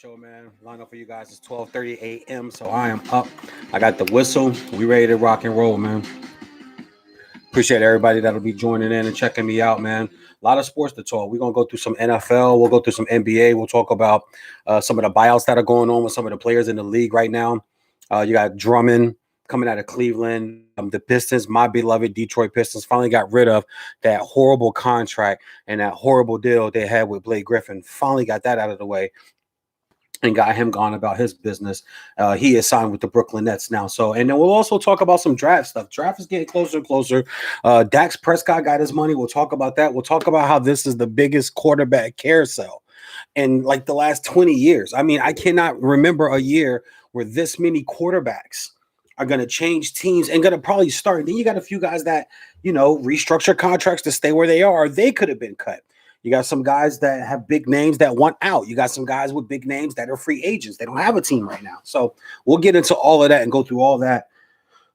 show, man. Line up for you guys. It's 12:30 a.m. So I am up. I got the whistle. We ready to rock and roll, man. Appreciate everybody that'll be joining in and checking me out, man. A lot of sports to talk. We're gonna go through some NFL. We'll go through some NBA. We'll talk about some of the buyouts that are going on with some of the players in the league right now. You got Drummond coming out of Cleveland. The Pistons, my beloved Detroit Pistons, finally got rid of that horrible contract and that horrible deal they had with Blake Griffin. Finally got that out of the way and got him gone about his business. He is signed with the Brooklyn Nets now. So, and then we'll also talk about some draft stuff. Draft is getting closer and closer. Dax Prescott got his money. We'll talk about that. We'll talk about how this is the biggest quarterback carousel in like the last 20 years. I mean, I cannot remember a year where this many quarterbacks are going to change teams and going to probably start. Then you got a few guys that, restructure contracts to stay where they are. They could have been cut. You got some guys that have big names that want out. You got some guys with big names that are free agents. They don't have a team right now. So we'll get into all of that and go through all that.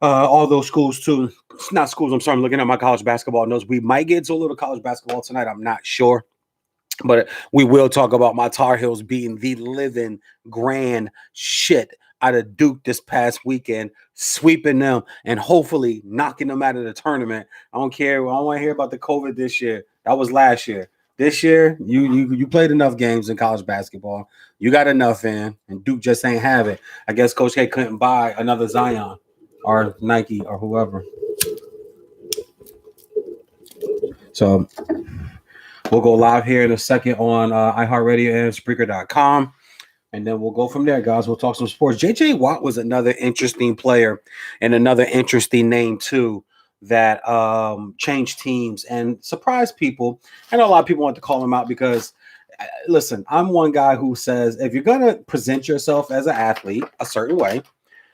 All those schools too. It's not schools. I'm sorry. I'm looking at my college basketball notes. We might get to a little college basketball tonight. I'm not sure. But we will talk about my Tar Heels beating the living grand shit out of Duke this past weekend, sweeping them and hopefully knocking them out of the tournament. I don't care. I don't want to hear about the COVID this year. That was last year. This year, you played enough games in college basketball. You got enough in, and Duke just ain't have it. I guess Coach K couldn't buy another Zion or Nike or whoever. So we'll go live here in a second on iHeartRadio and Spreaker.com. And then we'll go from there, guys. We'll talk some sports. J.J. Watt was another interesting player and another interesting name, too, that changed teams and surprised people. I know a lot of people want to call him out because, listen, I'm one guy who says if you're going to present yourself as an athlete a certain way,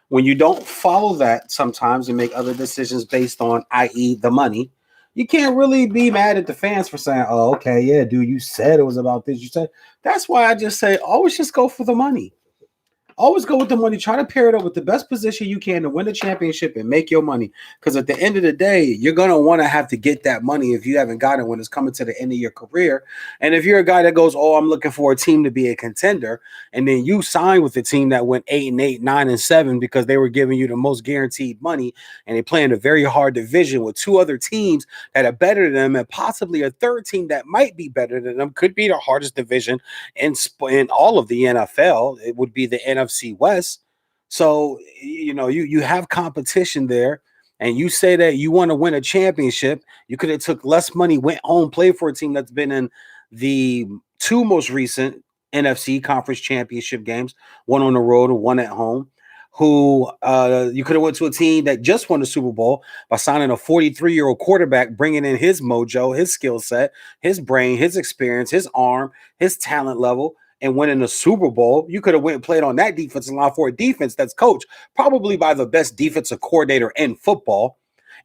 when you don't follow that sometimes and make other decisions based on, i.e., the money, you can't really be mad at the fans for saying, oh, okay, yeah, dude, you said it was about this. You said that's why I just say always just go for the money. Always go with the money. Try to pair it up with the best position you can to win the championship and make your money. Because at the end of the day, you're going to want to have to get that money if you haven't got it when it's coming to the end of your career. And if you're a guy that goes, oh, I'm looking for a team to be a contender, and then you sign with a team that went 8-8, 9-7 because they were giving you the most guaranteed money, and they play in a very hard division with two other teams that are better than them and possibly a third team that might be better than them, could be the hardest division in all of the NFL. It would be the NFC West. So, you have competition there, and you say that you want to win a championship. You could have took less money, went home, played for a team that's been in the two most recent NFC conference championship games, one on the road and one at home, who you could have went to a team that just won the Super Bowl by signing a 43-year-old quarterback, bringing in his mojo, his skill set, his brain, his experience, his arm, his talent level, and winning the Super Bowl. You could have went and played on that defensive line for a defense that's coached probably by the best defensive coordinator in football,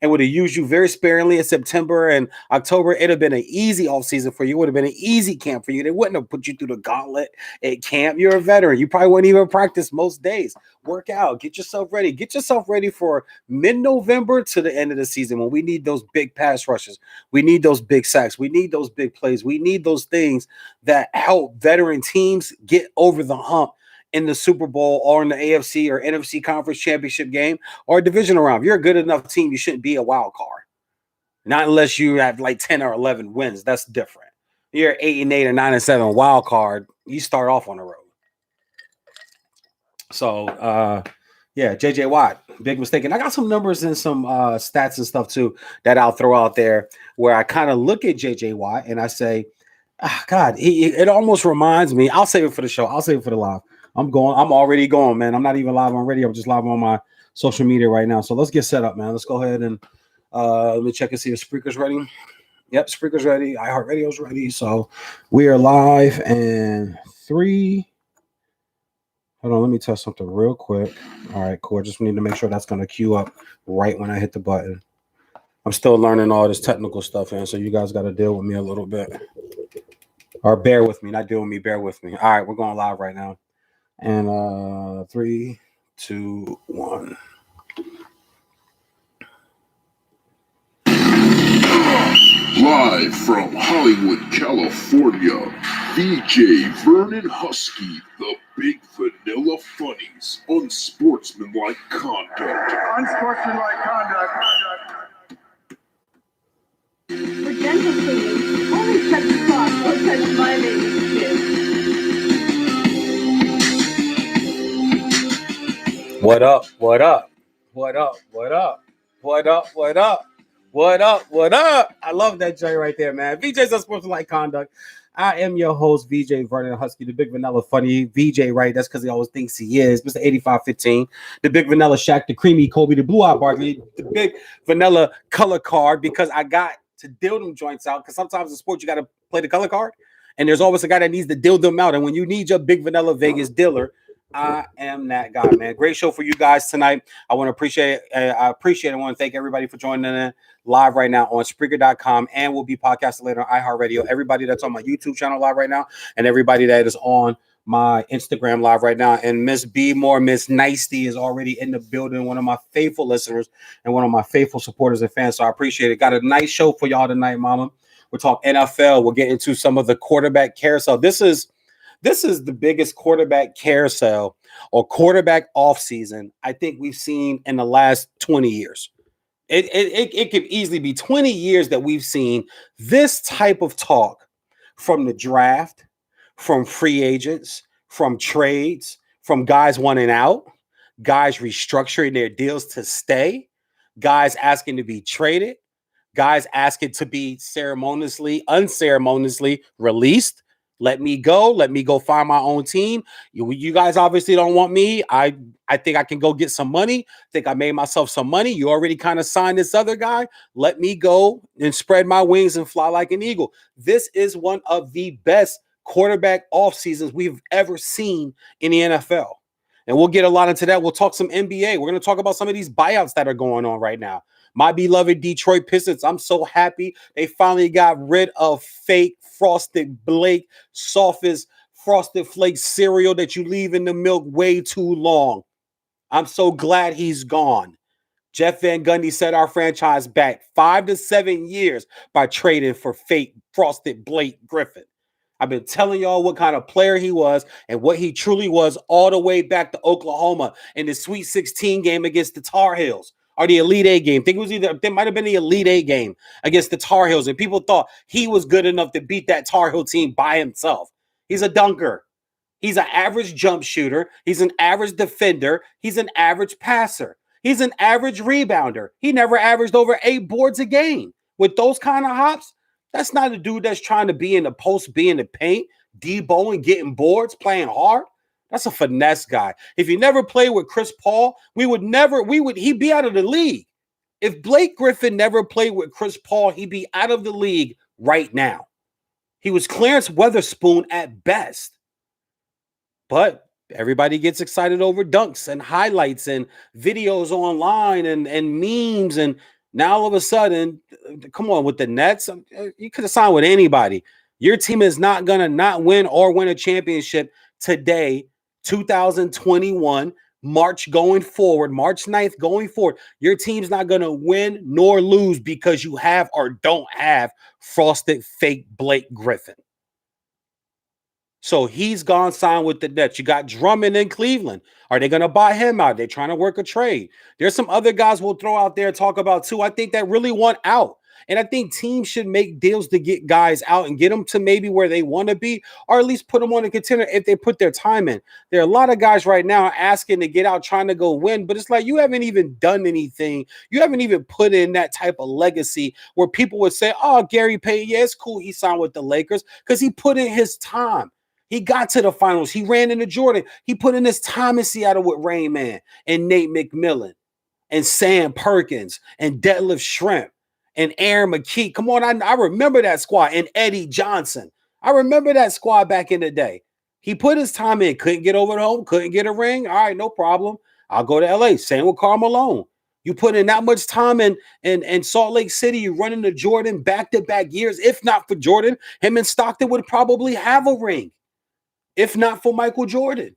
and would have used you very sparingly in September and October. It'd have been an easy offseason for you. It would have been an easy camp for you. They wouldn't have put you through the gauntlet at camp. You're a veteran. You probably wouldn't even practice most days. Work out. Get yourself ready. Get yourself ready for mid-November to the end of the season when we need those big pass rushes. We need those big sacks. We need those big plays. We need those things that help veteran teams get over the hump in the Super Bowl or in the AFC or NFC conference championship game or divisional round. If you're a good enough team, you shouldn't be a wild card. Not unless you have like 10 or 11 wins. That's different. You're 8-8 or 9-7 wild card. You start off on the road. So, J.J. Watt, big mistake. And I got some numbers and some stats and stuff too that I'll throw out there where I kind of look at J.J. Watt and I say, God, it almost reminds me. I'll save it for the show. I'll save it for the live. I'm already going, man. I'm not even live on radio. I'm just live on my social media right now. So let's get set up, man. Let's go ahead and let me check and see if Spreaker's ready. Yep, Spreaker's ready. iHeartRadio's ready. So we are live and 3. Hold on, let me test something real quick. All right, cool. Just need to make sure that's going to queue up right when I hit the button. I'm still learning all this technical stuff, and so you guys got to deal with me a little bit. Or bear with me, not deal with me, bear with me. All right, we're going live right now. And 3, 2, 1. Live from Hollywood, California, Veejay, Vernon Husky, the Big Vanilla Funnies, Unsportsmanlike Conduct. Unsportsmanlike conduct. For dental cleaning, only touch the cloth, don't touch my baby's skin. What up? What up? What up? What up? What up? What up? What up? What up? I love that J right there, man. VJ's Unsportsmanlike Conduct. I am your host, VJ Vernon Husky, the Big Vanilla Funny. VJ, right? That's because he always thinks he is. Mr. 8515, the Big Vanilla Shaq, the Creamy Kobe, the Blue Eye Barkley, the Big Vanilla Color Card, because I got to deal them joints out. Because sometimes in sports, you got to play the color card. And there's always a guy that needs to deal them out. And when you need your Big Vanilla Vegas dealer, I am that guy, man. Great show for you guys tonight. I want to appreciate it. I want to thank everybody for joining in live right now on Spreaker.com, and we'll be podcasting later on iHeartRadio. Everybody that's on my YouTube channel live right now, and everybody that is on my Instagram live right now. And Miss B Moore, Miss Nicety is already in the building, one of my faithful listeners and one of my faithful supporters and fans. So I appreciate it. Got a nice show for y'all tonight, mama. We'll talk NFL. We'll get into some of the quarterback carousel. This is the biggest quarterback carousel or quarterback offseason I think we've seen in the last 20 years. It could easily be 20 years that we've seen this type of talk from the draft, from free agents, from trades, from guys wanting out, guys restructuring their deals to stay, guys asking to be traded, guys asking to be unceremoniously released. Let me go find my own team. You guys obviously don't want me. I think I can go get some money. Think I made myself some money. You already kind of signed this other guy. Let me go and spread my wings and fly like an eagle. This is one of the best quarterback off seasons we've ever seen in the NFL. And we'll get a lot into that. We'll talk some NBA. We're going to talk about some of these buyouts that are going on right now. My beloved Detroit Pistons, I'm so happy they finally got rid of fake Frosted Blake, softest Frosted Flake cereal that you leave in the milk way too long. I'm so glad he's gone. Jeff Van Gundy set our franchise back 5 to 7 years by trading for fake Frosted Blake Griffin. I've been telling y'all what kind of player he was and what he truly was all the way back to Oklahoma in the Sweet 16 game against the Tar Heels. Or the Elite Eight game. I think it might have been the Elite Eight game against the Tar Heels. And people thought he was good enough to beat that Tar Heel team by himself. He's a dunker. He's an average jump shooter. He's an average defender. He's an average passer. He's an average rebounder. He never averaged over 8 boards a game. With those kind of hops, that's not a dude that's trying to be in the post, be in the paint, deboing, getting boards, playing hard. That's a finesse guy. If you never played with Chris Paul, he'd be out of the league. If Blake Griffin never played with Chris Paul, he'd be out of the league right now. He was Clarence Weatherspoon at best. But everybody gets excited over dunks and highlights and videos online and memes. And now all of a sudden, come on, with the Nets, you could have signed with anybody. Your team is not going to not win or win a championship today, 2021, March 9th going forward. Your team's not going to win nor lose because you have or don't have frosted fake Blake Griffin. So he's gone signed with the Nets. You got Drummond in Cleveland. Are they going to buy him out? They're trying to work a trade. There's some other guys we'll throw out there and talk about too. I think that really want out. And I think teams should make deals to get guys out and get them to maybe where they want to be, or at least put them on a contender if they put their time in. There are a lot of guys right now asking to get out, trying to go win, but it's like you haven't even done anything. You haven't even put in that type of legacy where people would say, oh, Gary Payton, yeah, it's cool he signed with the Lakers because he put in his time. He got to the finals. He ran into Jordan. He put in his time in Seattle with Rain Man and Nate McMillan and Sam Perkins and Detlef Schrempf and Aaron McKee. Come on, I remember that squad. And Eddie Johnson. I remember that squad back in the day. He put his time in. Couldn't get over the home. Couldn't get a ring. All right, no problem. I'll go to L.A. Same with Karl Malone. You put in that much time in Salt Lake City. You run into Jordan back-to-back years. If not for Jordan, him and Stockton would probably have a ring. If not for Michael Jordan.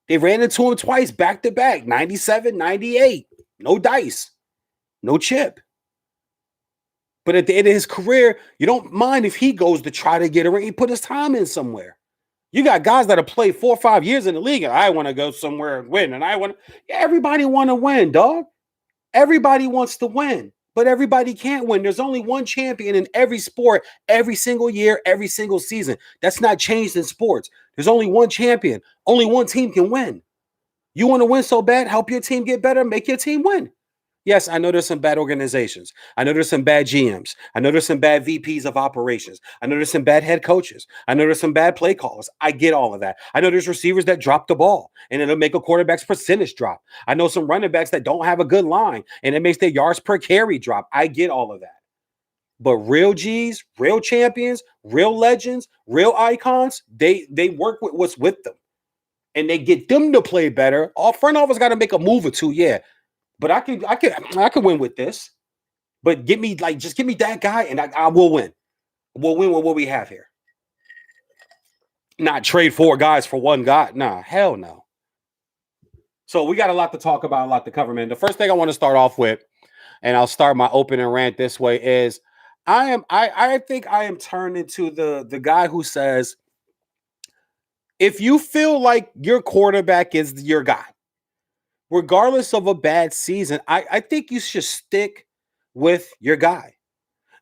They ran into him twice back-to-back. 97, 98. No dice. No chip. But at the end of his career, you don't mind if he goes to try to get a ring. He put his time in somewhere. You got guys that have played 4 or 5 years in the league, and I want to go somewhere and win. And everybody want to win, dog. Everybody wants to win, but everybody can't win. There's only one champion in every sport, every single year, every single season. That's not changed in sports. There's only one champion. Only one team can win. You want to win so bad, help your team get better, make your team win. Yes, I know there's some bad organizations. I know there's some bad GMs. I know there's some bad VPs of operations. I know there's some bad head coaches. I know there's some bad play callers. I get all of that. I know there's receivers that drop the ball and it'll make a quarterback's percentage drop. I know some running backs that don't have a good line and it makes their yards per carry drop. I get all of that. But real G's, real champions, real legends, real icons, they work with what's with them. And they get them to play better. All front office got to make a move or two, yeah. But I can win with this. But just give me that guy, and I will win. We'll win with what we have here. Not trade 4 guys for one guy. Nah, hell no. So we got a lot to talk about, a lot to cover, man. The first thing I want to start off with, and I'll start my opening rant this way, is I think I am turned into the guy who says, if you feel like your quarterback is your guy, regardless of a bad season, I think you should stick with your guy.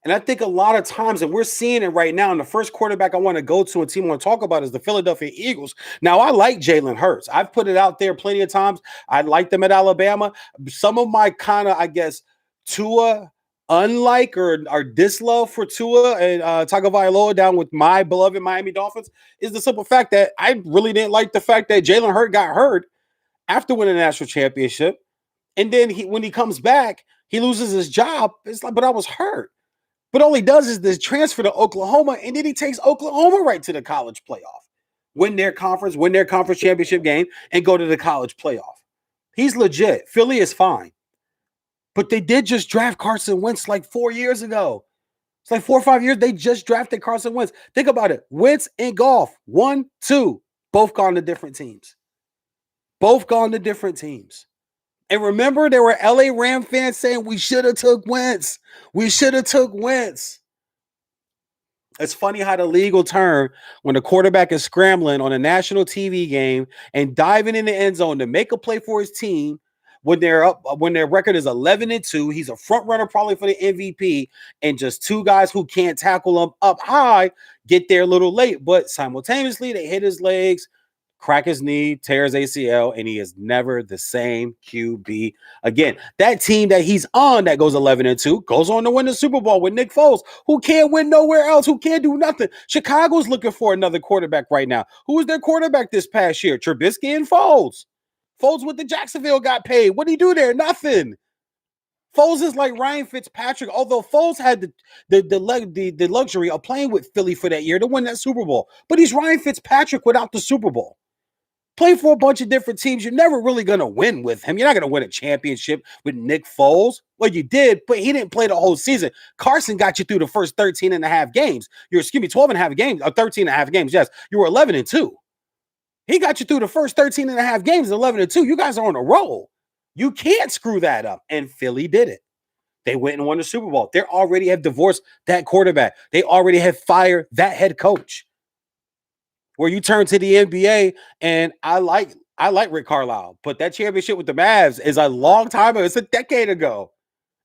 And I think a lot of times, and we're seeing it right now, and the first quarterback I want to go to and team I want to talk about is the Philadelphia Eagles. Now, I like Jalen Hurts. I've put it out there plenty of times. I like them at Alabama. Some of my kind of, I guess, Tua unlike or dislove for Tua and Tagovailoa down with my beloved Miami Dolphins is the simple fact that I really didn't like the fact that Jalen Hurts got hurt after winning a national championship. And then when he comes back, he loses his job. It's like, but I was hurt. But all he does is this transfer to Oklahoma, and then he takes Oklahoma right to the college playoff. Win their conference championship game, and go to the college playoff. He's legit. Philly is fine. But they did just draft Carson Wentz like 4 years ago. It's like 4 or 5 years. They just drafted Carson Wentz. Think about it. Wentz and Goff, 1, 2, both gone to different teams. Both gone to different teams. And remember, there were LA Ram fans saying we should have took Wentz. We should have took Wentz. It's funny how the league will turn when the quarterback is scrambling on a national TV game and diving in the end zone to make a play for his team when they're up, when their record is 11-2. He's a front runner probably for the MVP, and just 2 guys who can't tackle him up high get there a little late. But simultaneously, they hit his legs, crack his knee, tear his ACL, and he is never the same QB again. That team that he's on that goes 11-2 goes on to win the Super Bowl with Nick Foles, who can't win nowhere else, who can't do nothing. Chicago's looking for another quarterback right now. Who was their quarterback this past year? Trubisky and Foles. Foles with the Jacksonville got paid. What did he do there? Nothing. Foles is like Ryan Fitzpatrick, although Foles had the luxury of playing with Philly for that year to win that Super Bowl. But he's Ryan Fitzpatrick without the Super Bowl. Play for a bunch of different teams. You're never really going to win with him. You're not going to win a championship with Nick Foles. Well, you did, but he didn't play the whole season. Carson got you through the first 13 and a half games. 12 and a half games, or 13 and a half games. Yes, you were 11-2. He got you through the first 13 and a half games, 11-2. You guys are on a roll. You can't screw that up. And Philly did it. They went and won the Super Bowl. They already have divorced that quarterback. They already have fired that head coach. Where you turn to the NBA, and I like Rick Carlisle, but that championship with the Mavs is a long time ago. It's a decade ago.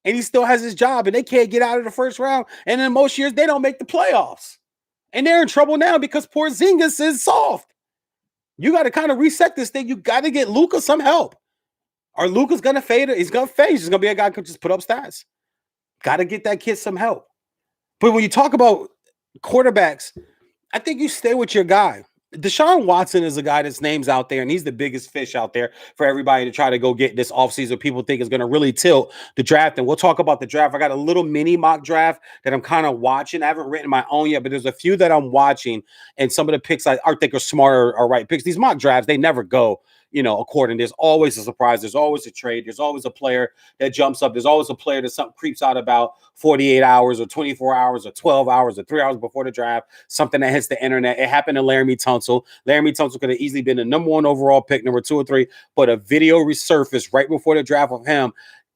And he still has his job, and they can't get out of the first round. And in most years, they don't make the playoffs. And they're in trouble now because Porzingis is soft. You got to kind of reset this thing. You got to get Luka some help. Or Luka's going to fade. He's going to fade. He's going to be a guy who can just put up stats. Got to get that kid some help. But when you talk about quarterbacks, I think you stay with your guy. Deshaun Watson is a guy that's name's out there, and he's the biggest fish out there for everybody to try to go get this offseason. People think is going to really tilt the draft, and we'll talk about the draft. I got a little mini mock draft that I'm kind of watching. I haven't written my own yet, but there's a few that I'm watching, and some of the picks I think are smarter or right picks. These mock drafts, they never go, according. There's always a surprise. There's always a trade. There's always a player that jumps up. There's always a player that something creeps out about 48 hours or 24 hours or 12 hours or 3 hours before the draft, something that hits the internet. It happened to Laramie Tunsil. Laramie Tunsil could have easily been the number 1 overall pick, number 2 or 3, but a video resurfaced right before the draft of him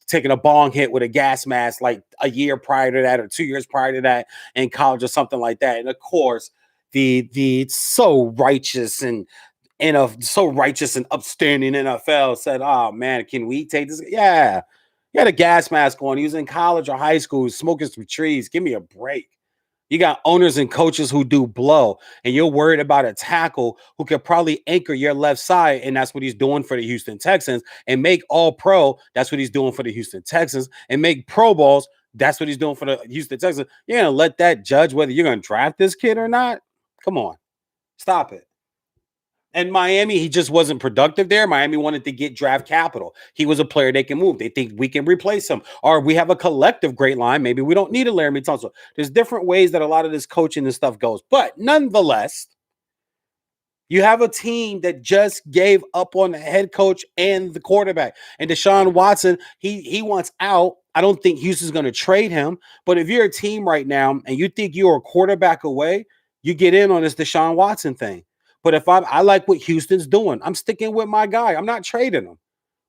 taking a bong hit with a gas mask like a year prior to that or 2 years prior to that in college or something like that. And of course, the so righteous and so righteous and upstanding NFL said, "Oh man, can we take this?" Yeah, he had a gas mask on. He was in college or high school, smoking some trees. Give me a break. You got owners and coaches who do blow, and you're worried about a tackle who could probably anchor your left side, and that's what he's doing for the Houston Texans, and make all pro. That's what he's doing for the Houston Texans, and make Pro Bowls. That's what he's doing for the Houston Texans. You're gonna let that judge whether you're gonna draft this kid or not? Come on, stop it. And Miami, he just wasn't productive there. Miami wanted to get draft capital. He was a player they can move. They think we can replace him. Or we have a collective great line. Maybe we don't need a Laramie Tunsil. There's different ways that a lot of this coaching and stuff goes. But nonetheless, you have a team that just gave up on the head coach and the quarterback. And Deshaun Watson, he wants out. I don't think Houston's going to trade him. But if you're a team right now and you think you're a quarterback away, you get in on this Deshaun Watson thing. But if I like what Houston's doing, I'm sticking with my guy. I'm not trading him.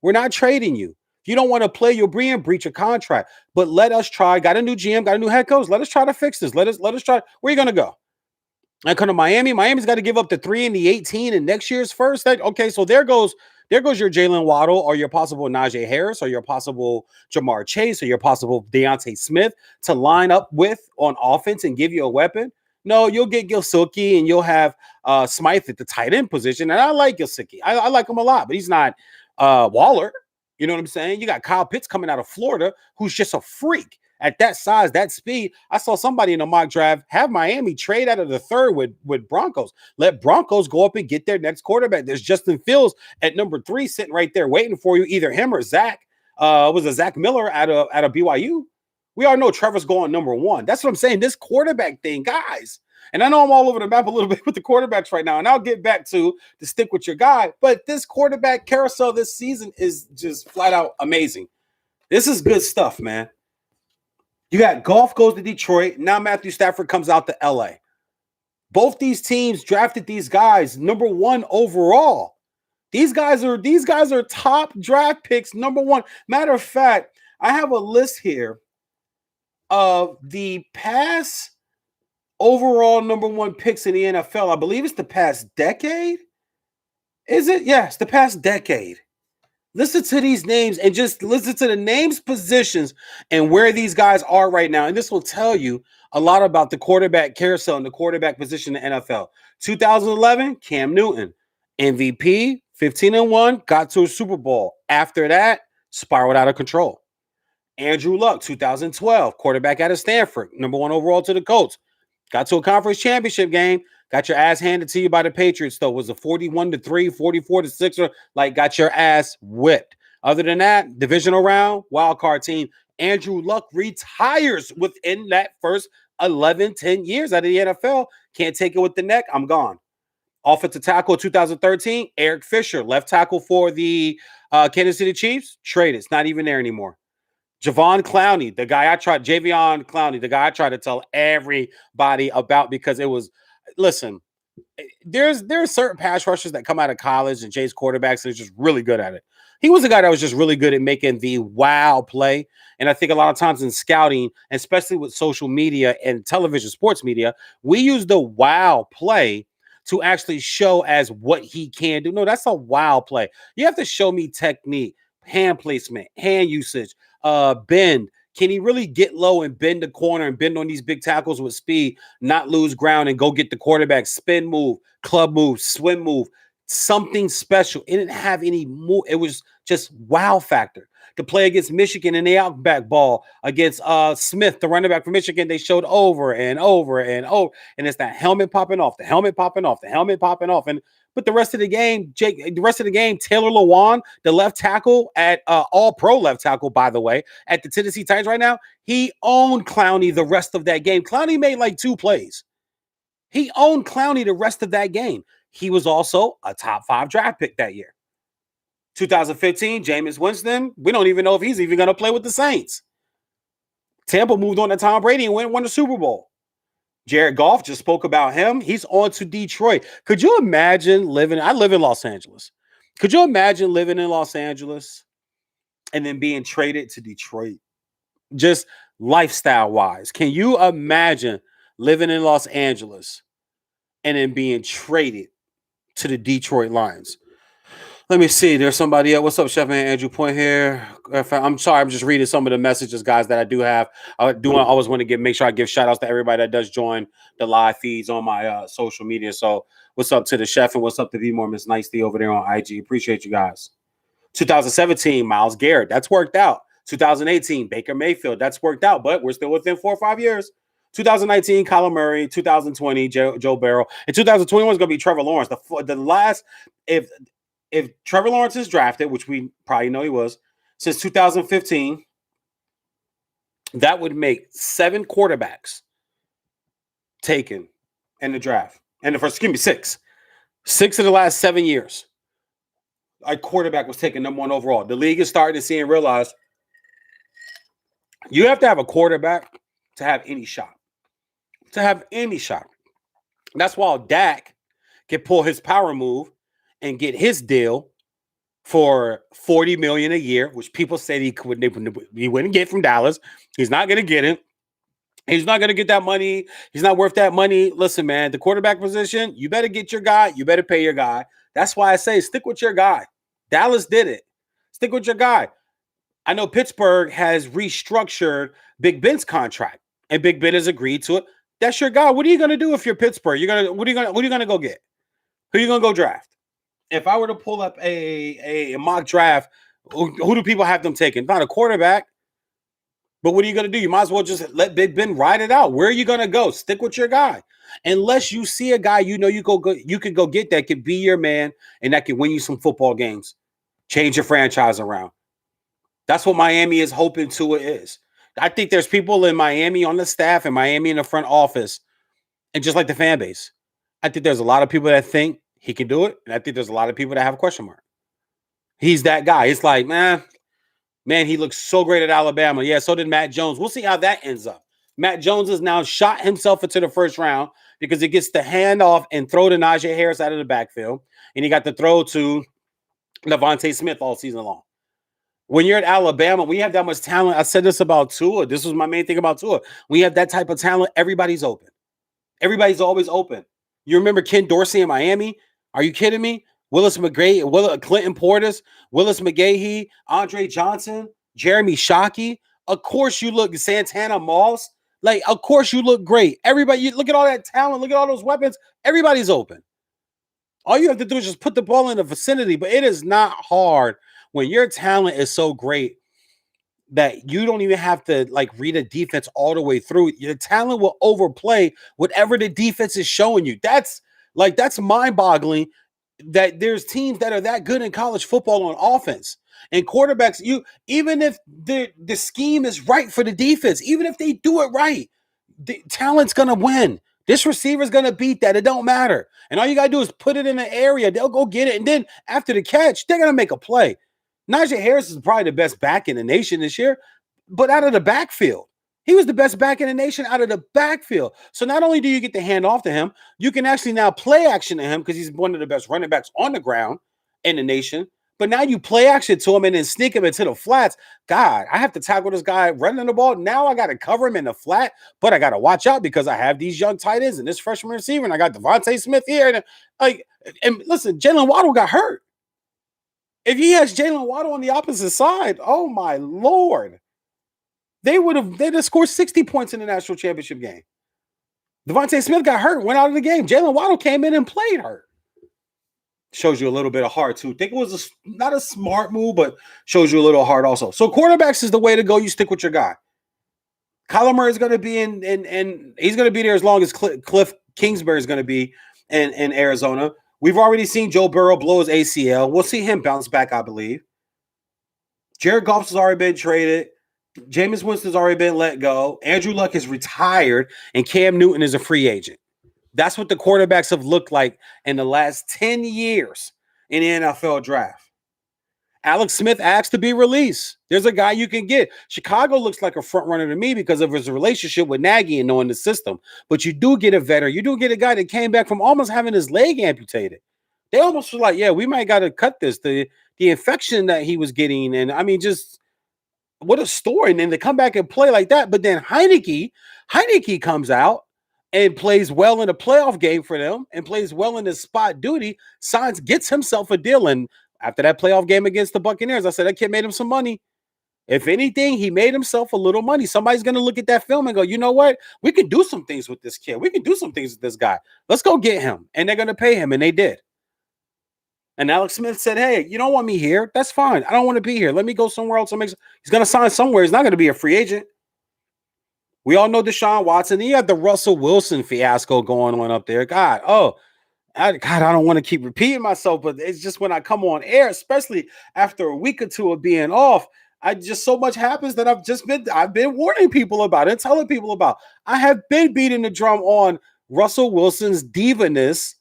We're not trading you. If you don't want to play, you'll be in breach of contract. But let us try. Got a new GM, got a new head coach. Let us try to fix this. Let us try. Where are you going to go? I come to Miami. Miami's got to give up the 3 and the 18 in next year's first. Okay, so there goes your Jalen Waddle or your possible Najee Harris or your possible Jamar Chase or your possible Deontay Smith to line up with on offense and give you a weapon. No, you'll get Gilsilky and you'll have Smythe at the tight end position. And I like Gilsilky. I like him a lot, but he's not Waller. You know what I'm saying? You got Kyle Pitts coming out of Florida, who's just a freak at that size, that speed. I saw somebody in a mock draft have Miami trade out of the third with Broncos. Let Broncos go up and get their next quarterback. There's Justin Fields at number 3 sitting right there waiting for you, either him or Zach. Was a Zach Miller out of BYU. We all know Trevor's going number 1. That's what I'm saying. This quarterback thing, guys. And I know I'm all over the map a little bit with the quarterbacks right now, and I'll get back to stick with your guy. But this quarterback carousel this season is just flat out amazing. This is good stuff, man. You got Goff goes to Detroit. Now Matthew Stafford comes out to LA. Both these teams drafted these guys number 1 overall. These guys are top draft picks, number 1. Matter of fact, I have a list here of the past overall number 1 picks in the NFL. I believe it's the past decade. Is it? Yes, the past decade. Listen to these names and just listen to the names, positions, and where these guys are right now. And this will tell you a lot about the quarterback carousel and the quarterback position in the NFL. 2011, Cam Newton, MVP, 15-1, got to a Super Bowl. After that, spiraled out of control. Andrew Luck, 2012, quarterback out of Stanford, number 1 overall to the Colts. Got to a conference championship game, got your ass handed to you by the Patriots, though. Was a 41-3, 44-6, like got your ass whipped. Other than that, divisional round, wild card team. Andrew Luck retires within that first 11, 10 years out of the NFL. Can't take it with the neck. I'm gone. Offensive tackle 2013, Eric Fisher, left tackle for the Kansas City Chiefs. Traded. It's not even there anymore. Javion Clowney, the guy I tried to tell everybody about because it was, listen, there's certain pass rushers that come out of college and chase quarterbacks and is just really good at it. He was a guy that was just really good at making the wow play. And I think a lot of times in scouting, especially with social media and television sports media, we use the wow play to actually show as what he can do. No, that's a wow play. You have to show me technique, hand placement, hand usage, bend. Can he really get low and bend the corner and bend on these big tackles with speed, not lose ground and go get the quarterback, spin move, club move, swim move, something special. It didn't have any move. It was just wow factor. To play against Michigan in the Outback Ball against Smith, the running back from Michigan, they showed over and over and over. And it's that helmet popping off, the helmet popping off, the helmet popping off. But the rest of the game, Taylor Lewan, the left tackle at all-pro left tackle, by the way, at the Tennessee Titans right now, he owned Clowney the rest of that game. Clowney made like 2 plays. He owned Clowney the rest of that game. He was also a top 5 draft pick that year. 2015, Jameis Winston, we don't even know if he's even going to play with the Saints. Tampa moved on to Tom Brady and won the Super Bowl. Jared Goff, just spoke about him. He's on to Detroit. Could you imagine I live in Los Angeles. Could you imagine living in Los Angeles and then being traded to Detroit? Just lifestyle-wise. Can you imagine living in Los Angeles and then being traded to the Detroit Lions. Let me see. There's somebody else. What's up, Chef Man Andrew Point here? I'm sorry. I'm just reading some of the messages, guys, that I do have. I always want to make sure I give shout outs to everybody that does join the live feeds on my social media. So what's up to the chef and what's up to Be More Miss Nicely over there on IG? Appreciate you guys. 2017, Myles Garrett. That's worked out. 2018, Baker Mayfield. That's worked out, but we're still within 4 or 5 years. 2019, Kyler Murray. 2020, Joe Burrow. And 2021 is going to be Trevor Lawrence. The last, if Trevor Lawrence is drafted, which we probably know he was, since 2015, that would make 7 quarterbacks taken in the draft. And the first, excuse me, 6. 6 of the last 7 years, a quarterback was taken number 1 overall. The league is starting to see and realize you have to have a quarterback to have any shot. To have any shot. That's why Dak can pull his power move and get his deal for $40 million a year, which people said he wouldn't get from Dallas. He's not going to get it. He's not going to get that money. He's not worth that money. Listen, man, the quarterback position, you better get your guy. You better pay your guy. That's why I say stick with your guy. Dallas did it. Stick with your guy. I know Pittsburgh has restructured Big Ben's contract, and Big Ben has agreed to it. That's your guy. What are you going to do if you're Pittsburgh? What are you going to go get? Who are you going to go draft? If I were to pull up a mock draft, who do people have them taking? Not a quarterback. But what are you going to do? You might as well just let Big Ben ride it out. Where are you going to go? Stick with your guy. Unless you see a guy you could go get that could be your man and that could win you some football games. Change your franchise around. That's what Miami is hoping Tua is. I think there's people in Miami on the staff and Miami in the front office, and just like the fan base, I think there's a lot of people that think he can do it, and I think there's a lot of people that have a question mark. He's that guy. It's like, man, he looks so great at Alabama. Yeah, so did Matt Jones. We'll see how that ends up. Matt Jones has now shot himself into the first round because he gets the handoff and throw to Najee Harris out of the backfield, and he got the throw to Devontae Smith all season long. When you're at Alabama, we have that much talent. I said this about Tua. This was my main thing about Tua. We have that type of talent. Everybody's open. Everybody's always open. You remember Ken Dorsey in Miami? Are you kidding me? Willis McGahee, Clinton Portis, Willis McGahee, Andre Johnson, Jeremy Shockey. Of course you look Santana Moss. Like, of course you look great. Everybody, you look at all that talent. Look at all those weapons. Everybody's open. All you have to do is just put the ball in the vicinity. But it is not hard when your talent is so great that you don't even have to read a defense all the way through. Your talent will overplay whatever the defense is showing you. That's mind-boggling that there's teams that are that good in college football on offense. And quarterbacks, even if the scheme is right for the defense, even if they do it right, the talent's going to win. This receiver's going to beat that. It don't matter. And all you got to do is put it in an area. They'll go get it. And then after the catch, they're going to make a play. Najee Harris is probably the best back in the nation this year, but out of the backfield. He was the best back in the nation out of the backfield. So not only do you get the hand off to him, you can actually now play action to him because he's one of the best running backs on the ground in the nation. But now you play action to him and then sneak him into the flats. God, I have to tackle this guy running the ball. Now I got to cover him in the flat, but I got to watch out because I have these young tight ends and this freshman receiver, and I got Devontae Smith here. And listen, Jalen Waddle got hurt. If he has Jalen Waddle on the opposite side, oh my Lord, they'd have scored 60 points in the national championship game. Devontae Smith got hurt, went out of the game. Jalen Waddle came in and played hurt. Shows you a little bit of heart too. Think it was not a smart move, but shows you a little heart also. So quarterbacks is the way to go. You stick with your guy. Kyler Murray is going to be and he's going to be there as long as Cliff Kingsbury is going to be in Arizona. We've already seen Joe Burrow blow his ACL. We'll see him bounce back, I believe. Jared Goff has already been traded. Jameis Winston's already been let go. Andrew Luck is retired, and Cam Newton is a free agent. That's what the quarterbacks have looked like in the last 10 years in the NFL draft. Alex Smith asked to be released. There's a guy you can get. Chicago looks like a front runner to me because of his relationship with Nagy and knowing the system. But you do get a veteran. You do get a guy that came back from almost having his leg amputated. They almost were like, yeah, we might got to cut this. The infection that he was getting. And I mean, just what a story. And then to come back and play like that. But then Heineke comes out and plays well in a playoff game for them and plays well in his spot duty, gets himself a deal. And after that playoff game against the Buccaneers, I said that kid made him some money. If anything, he made himself a little money. Somebody's going to look at that film and go, you know what? We can do some things with this kid. We can do some things with this guy. Let's go get him. And they're going to pay him. And they did. And Alex Smith said, hey, you don't want me here. That's fine. I don't want to be here. Let me go somewhere else. He's going to sign somewhere. He's not going to be a free agent. We all know Deshaun Watson. He had the Russell Wilson fiasco going on up there. God, I don't want to keep repeating myself, but it's just when I come on air, especially after a week or two of being off, so much happens that I've been warning people about it, telling people about. I have been beating the drum on Russell Wilson's divaness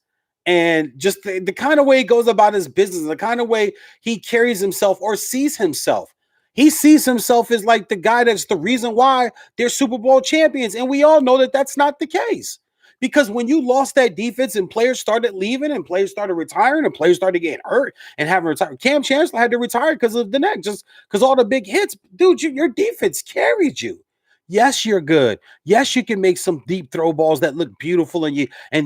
and just the kind of way he goes about his business, the kind of way he carries himself or sees himself. He sees himself as like the guy that's the reason why they're Super Bowl champions. And we all know that that's not the case. Because when you lost that defense and players started leaving and players started retiring and players started getting hurt and having retired, Cam Chancellor had to retire because of the neck, just because all the big hits. Dude, your defense carried you. Yes, you're good. Yes, you can make some deep throw balls that look beautiful, and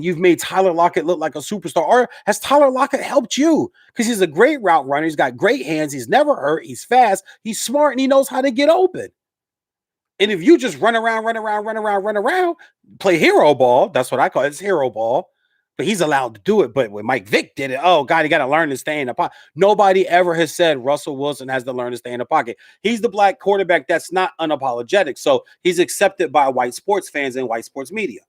you've made Tyler Lockett look like a superstar. Or has Tyler Lockett helped you? Because he's a great route runner. He's got great hands. He's never hurt. He's fast. He's smart, and he knows how to get open. And if you just run around, play hero ball, that's what I call it. It's hero ball. But he's allowed to do it. But when Mike Vick did it, oh, God, he got to learn to stay in the pocket. Nobody ever has said Russell Wilson has to learn to stay in the pocket. He's the black quarterback that's not unapologetic. So he's accepted by white sports fans and white sports media.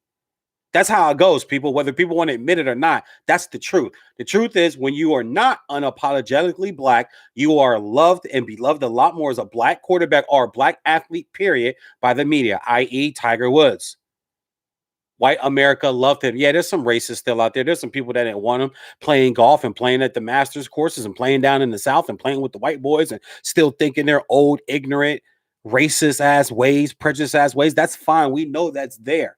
That's how it goes, people. Whether people want to admit it or not, that's the truth. The truth is when you are not unapologetically black, you are loved and beloved a lot more as a black quarterback or a black athlete, period, by the media, i.e. Tiger Woods. White America loved him. Yeah, there's some racists still out there. There's some people that didn't want him playing golf and playing at the Masters courses and playing down in the South and playing with the white boys and still thinking they're old, ignorant, racist-ass ways, prejudice-ass ways. That's fine. We know that's there.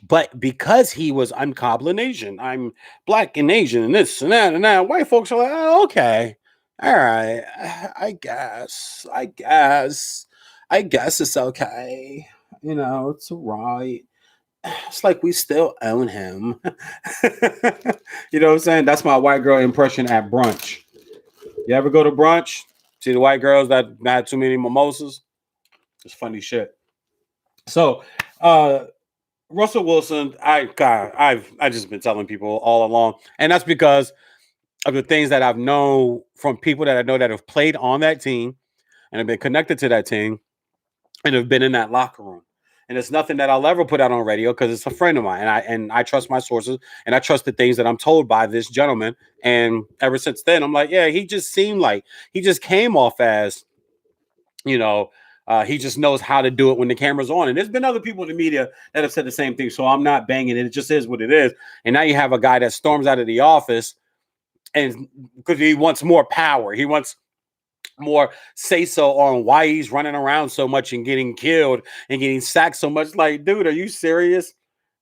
But because he was, I'm Cobblan Asian, I'm black and Asian, and this and that, white folks are like, oh, okay, all right, I guess it's okay. You know, it's all right. It's like we still own him. You know what I'm saying? That's my white girl impression at brunch. You ever go to brunch? See the white girls that had too many mimosas? It's funny shit. So, Russell Wilson, I've just been telling people all along, and that's because of the things that I've known from people that I know that have played on that team and have been connected to that team and have been in that locker room. And it's nothing that I'll ever put out on radio because it's a friend of mine, and I trust my sources and I trust the things that I'm told by this gentleman. And ever since then, I'm like, yeah, he just seemed like he just came off as, you know. He just knows how to do it when the camera's on. And there's been other people in the media that have said the same thing. So I'm not banging it. It just is what it is. And now you have a guy that storms out of the office and because he wants more power. He wants more say-so on why he's running around so much and getting killed and getting sacked so much. Like, dude, are you serious?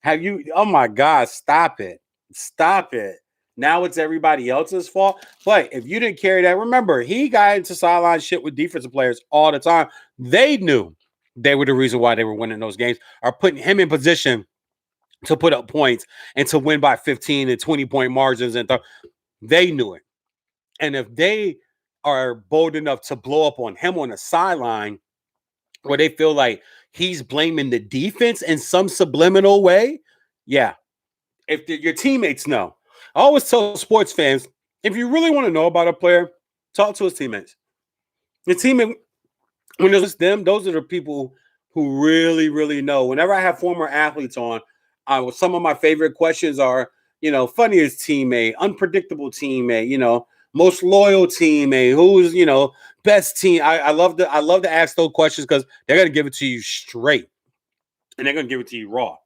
Oh my God, stop it. Stop it. Now it's everybody else's fault. But if you didn't carry that, remember, he got into sideline shit with defensive players all the time. They knew they were the reason why they were winning those games or putting him in position to put up points and to win by 15 and 20-point margins. And they knew it. And if they are bold enough to blow up on him on the sideline where they feel like he's blaming the defense in some subliminal way, yeah. If your teammates know. I always tell sports fans, if you really want to know about a player, talk to his teammates. The teammate, when it's them, those are the people who really, really know. Whenever I have former athletes on, some of my favorite questions are, you know, funniest teammate, unpredictable teammate, most loyal teammate, who's, best team. I love to ask those questions because they're going to give it to you straight and they're going to give it to you raw.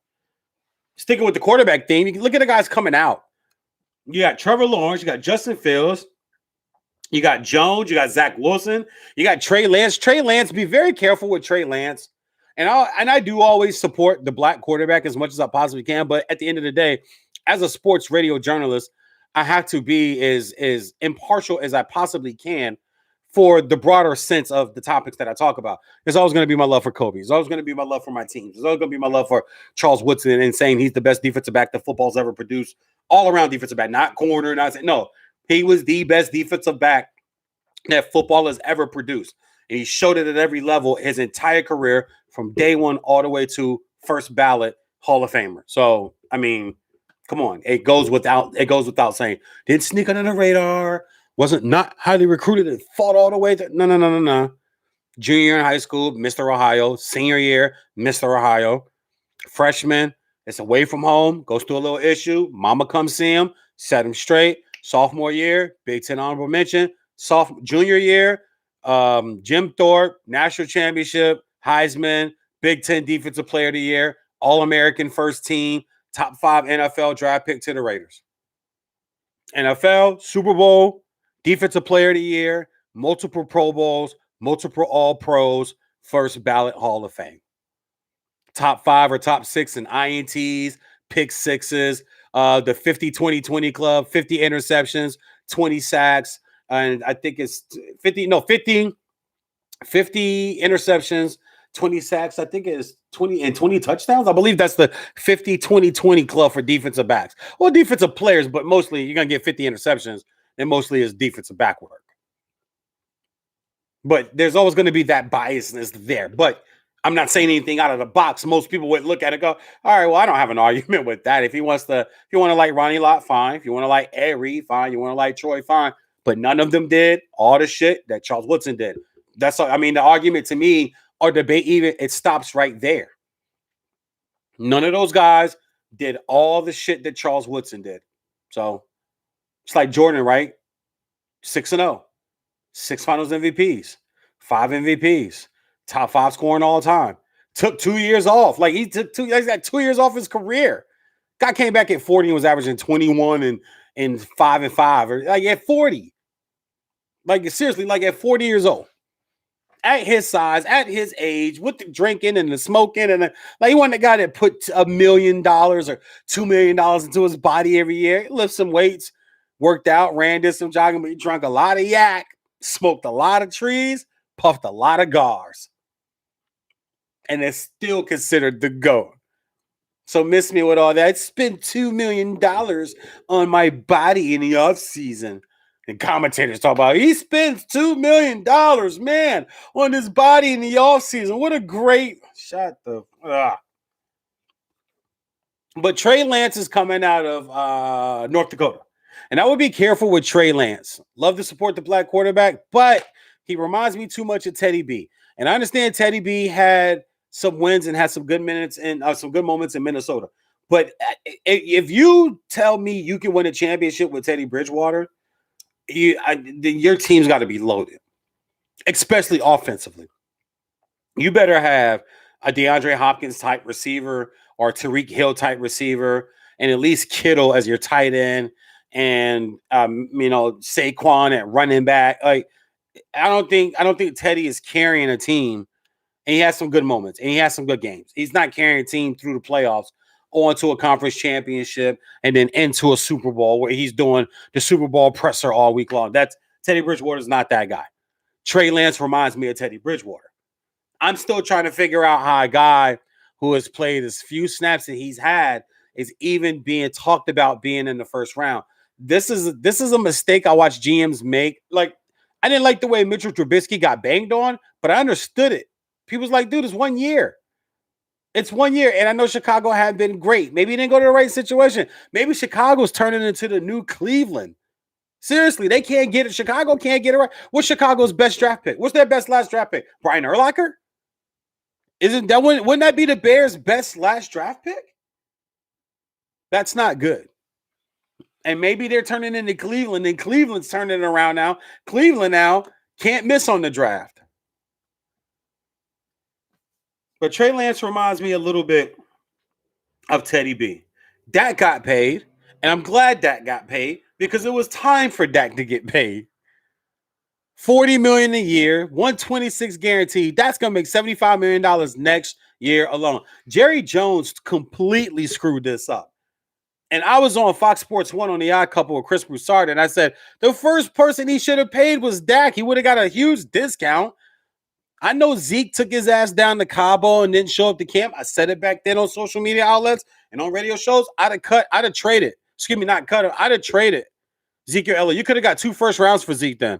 Sticking with the quarterback theme, you can look at the guys coming out. You got Trevor Lawrence, you got Justin Fields, you got Jones, you got Zach Wilson, you got Trey Lance. Trey Lance, be very careful with Trey Lance. And I do always support the black quarterback as much as I possibly can. But at the end of the day, as a sports radio journalist, I have to be as impartial as I possibly can for the broader sense of the topics that I talk about. There's always going to be my love for Kobe. There's always going to be my love for my teams. There's always going to be my love for Charles Woodson and saying he's the best defensive back that football's ever produced. All around defensive back, not corner, not saying no. He was the best defensive back that football has ever produced. And he showed it at every level his entire career from day one all the way to first ballot Hall of Famer. So, I mean, come on. It goes without saying. Didn't sneak under the radar. Wasn't not highly recruited and fought all the way. No. Junior year in high school, Mr. Ohio. Senior year, Mr. Ohio. Freshman, it's away from home. Goes through a little issue. Mama comes see him. Set him straight. Sophomore year, Big Ten honorable mention. Junior year, Jim Thorpe, national championship, Heisman, Big Ten defensive player of the year, All-American first team, top 5 NFL draft pick to the Raiders. NFL, Super Bowl, defensive player of the year, multiple Pro Bowls, multiple All-Pros, first ballot Hall of Fame. Top 5 or top 6 in INTs, pick sixes, the 50-20-20 club, 50 interceptions, 20 sacks, and I think it's 50 interceptions, 20 sacks. I think it's 20 touchdowns. I believe that's the 50-20-20 club for defensive backs. Well, defensive players, but mostly you're going to get 50 interceptions, and mostly is defensive back work. But there's always going to be that biasness there. But I'm not saying anything out of the box. Most people would look at it and go, all right, well, I don't have an argument with that. If you want to like Ronnie Lott, fine. If you want to like Ed Reed, fine. You want to like Troy, fine. But none of them did all the shit that Charles Woodson did. That's all. I mean, the argument to me or debate even, it stops right there. None of those guys did all the shit that Charles Woodson did. So it's like Jordan, right? 6-0, 6 finals MVPs, 5 MVPs, top 5 scoring all time. Took 2 years off. Like he's got 2 years off his career. Guy came back at 40 and was averaging 21 and 5 and 5, or like at 40. Like seriously, like at 40 years old, at his size, at his age, with the drinking and the smoking, and like he wasn't the guy that put $1 million or $2 million into his body every year. He lifted some weights, worked out, did some jogging, but he drank a lot of yak, smoked a lot of trees, puffed a lot of cigars, and is still considered the GOAT. So miss me with all that. Spend $2 million on my body in the offseason. And commentators talk about he spends $2 million, man, on his body in the offseason. What a great shot. But Trey Lance is coming out of North Dakota. And I would be careful with Trey Lance. Love to support the black quarterback, but he reminds me too much of Teddy B. And I understand Teddy B had some wins and had some good minutes and some good moments in Minnesota. But if you tell me you can win a championship with Teddy Bridgewater, your team's got to be loaded, especially offensively. You better have a DeAndre Hopkins type receiver or Tyreek Hill type receiver, and at least Kittle as your tight end, and Saquon at running back. Like I don't think Teddy is carrying a team, and he has some good moments and he has some good games. He's not carrying a team through the playoffs, onto a conference championship, and then into a Super Bowl where he's doing the Super Bowl presser all week long. That's Teddy Bridgewater is not that guy. Trey Lance reminds me of Teddy Bridgewater. I'm still trying to figure out how a guy who has played as few snaps that he's had is even being talked about being in the first round. This is a mistake I watched GMs make. Like, I didn't like the way Mitchell Trubisky got banged on, but I understood it. People's like, dude, it's 1 year. It's 1 year, and I know Chicago had been great. Maybe he didn't go to the right situation. Maybe Chicago's turning into the new Cleveland. Seriously, they can't get it. Chicago can't get it right. What's Chicago's best draft pick? What's their best last draft pick? Brian Urlacher? Wouldn't that be the Bears' best last draft pick? That's not good. And maybe they're turning into Cleveland, and Cleveland's turning it around now. Cleveland now can't miss on the draft. But Trey Lance reminds me a little bit of Teddy B. Dak got paid, and I'm glad Dak got paid because it was time for Dak to get paid. $40 million a year, $126 guaranteed. That's going to make $75 million next year alone. Jerry Jones completely screwed this up. And I was on Fox Sports 1 on the Odd Couple with Chris Broussard, and I said the first person he should have paid was Dak. He would have got a huge discount. I know Zeke took his ass down to Cabo and didn't show up to camp. I said it back then on social media outlets and on radio shows. I'd have traded. Excuse me, not cut him. I'd have traded Zeke or Elliott. You could have got 2 first rounds for Zeke then.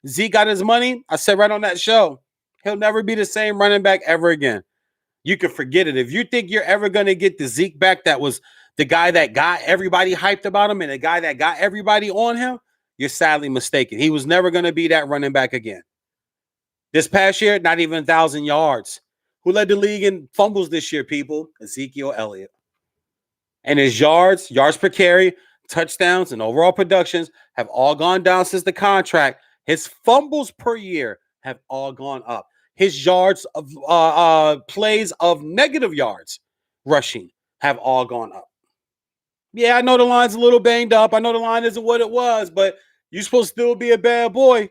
Zeke got his money. I said right on that show, he'll never be the same running back ever again. You can forget it. If you think you're ever going to get the Zeke back that was the guy that got everybody hyped about him and the guy that got everybody on him, you're sadly mistaken. He was never going to be that running back again. This past year, not even 1,000 yards. Who led the league in fumbles this year, people? Ezekiel Elliott. And his yards per carry, touchdowns, and overall productions have all gone down since the contract. His fumbles per year have all gone up. His yards of plays of negative yards rushing have all gone up. Yeah, I know the line's a little banged up. I know the line isn't what it was, but you're supposed to still be a bad boy.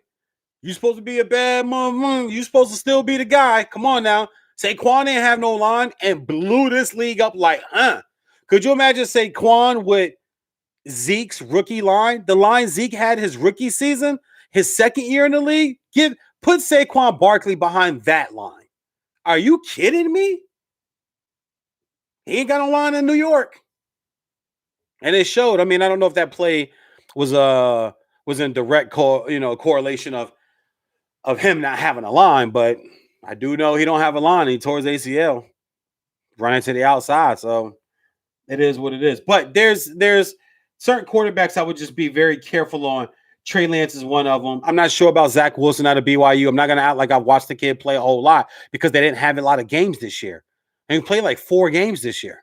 You're supposed to be a bad mom. You're supposed to still be the guy. Come on now. Saquon didn't have no line and blew this league up like, Could you imagine Saquon with Zeke's rookie line? The line Zeke had his rookie season, his second year in the league? Put Saquon Barkley behind that line. Are you kidding me? He ain't got no line in New York. And it showed. I mean, I don't know if that play was in direct correlation of him not having a line, but I do know he don't have a line. He tore his ACL running to the outside, so it is what it is. But there's certain quarterbacks I would just be very careful on. Trey Lance is one of them. I'm not sure about Zach Wilson out of BYU. I'm not going to act like I've watched the kid play a whole lot because they didn't have a lot of games this year. And he played like 4 games this year.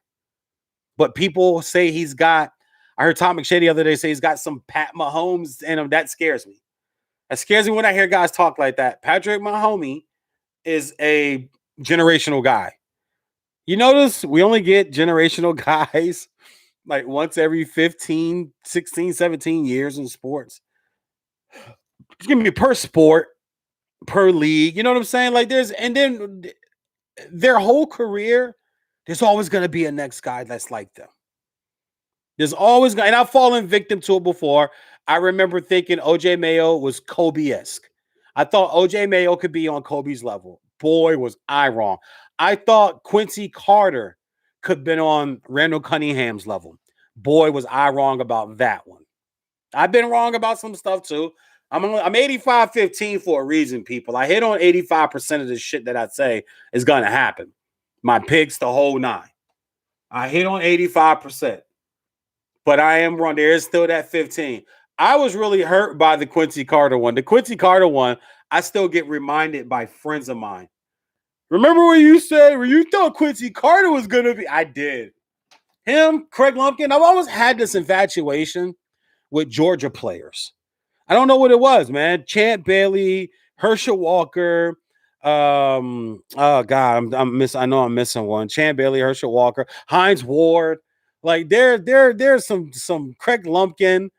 But people say he's got – I heard Tom McShay the other day say he's got some Pat Mahomes in him. That scares me. It scares me when I hear guys talk like that. Patrick Mahomes is a generational guy. You notice we only get generational guys like once every 15, 16, 17 years in sports. It's going to be per sport, per league. You know what I'm saying? Like and then their whole career, there's always going to be a next guy that's like them. There's always, and I've fallen victim to it before. I remember thinking OJ Mayo was Kobe-esque. I thought OJ Mayo could be on Kobe's level. Boy, was I wrong. I thought Quincy Carter could have been on Randall Cunningham's level. Boy, was I wrong about that one. I've been wrong about some stuff too. I'm 85-15 for a reason, people. I hit on 85% of the shit that I say is going to happen. My picks, the whole 9. I hit on 85%. But I am wrong. There is still that 15. I was really hurt by the Quincy Carter one. The Quincy Carter one, I still get reminded by friends of mine. Remember what you said where you thought Quincy Carter was going to be? I did. Him, Craig Lumpkin. I've always had this infatuation with Georgia players. I don't know what it was, man. Champ Bailey, Herschel Walker. Oh God, I know I'm missing one. Champ Bailey, Herschel Walker, Hines Ward. Like there's some Craig Lumpkin,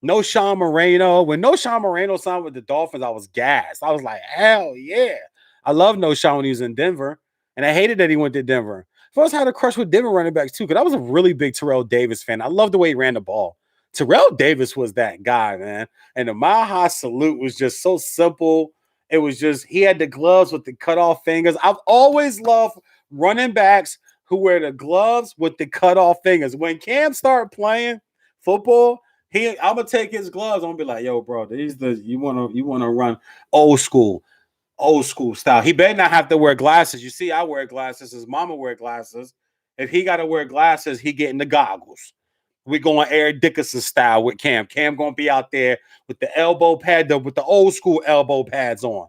no Sean Moreno. When no Sean Moreno signed with the Dolphins, I was gassed. I was like, hell yeah. I love no Sean when he was in Denver, and I hated that he went to Denver. First, I had a crush with Denver running backs too, because I was a really big Terrell Davis fan. I loved the way he ran the ball. Terrell Davis was that guy, man. And the Mile High Salute was just so simple. It was just, he had the gloves with the cut off fingers. I've always loved running backs who wear the gloves with the cut off fingers. When Cam started playing football, I'm gonna take his gloves. I'm gonna be like, yo, bro, you wanna run old school style. He better not have to wear glasses. You see, I wear glasses. His mama wear glasses. If he got to wear glasses, he getting the goggles. We're going Eric Dickerson style with Cam. Cam going to be out there with the elbow pad, with the old school elbow pads on.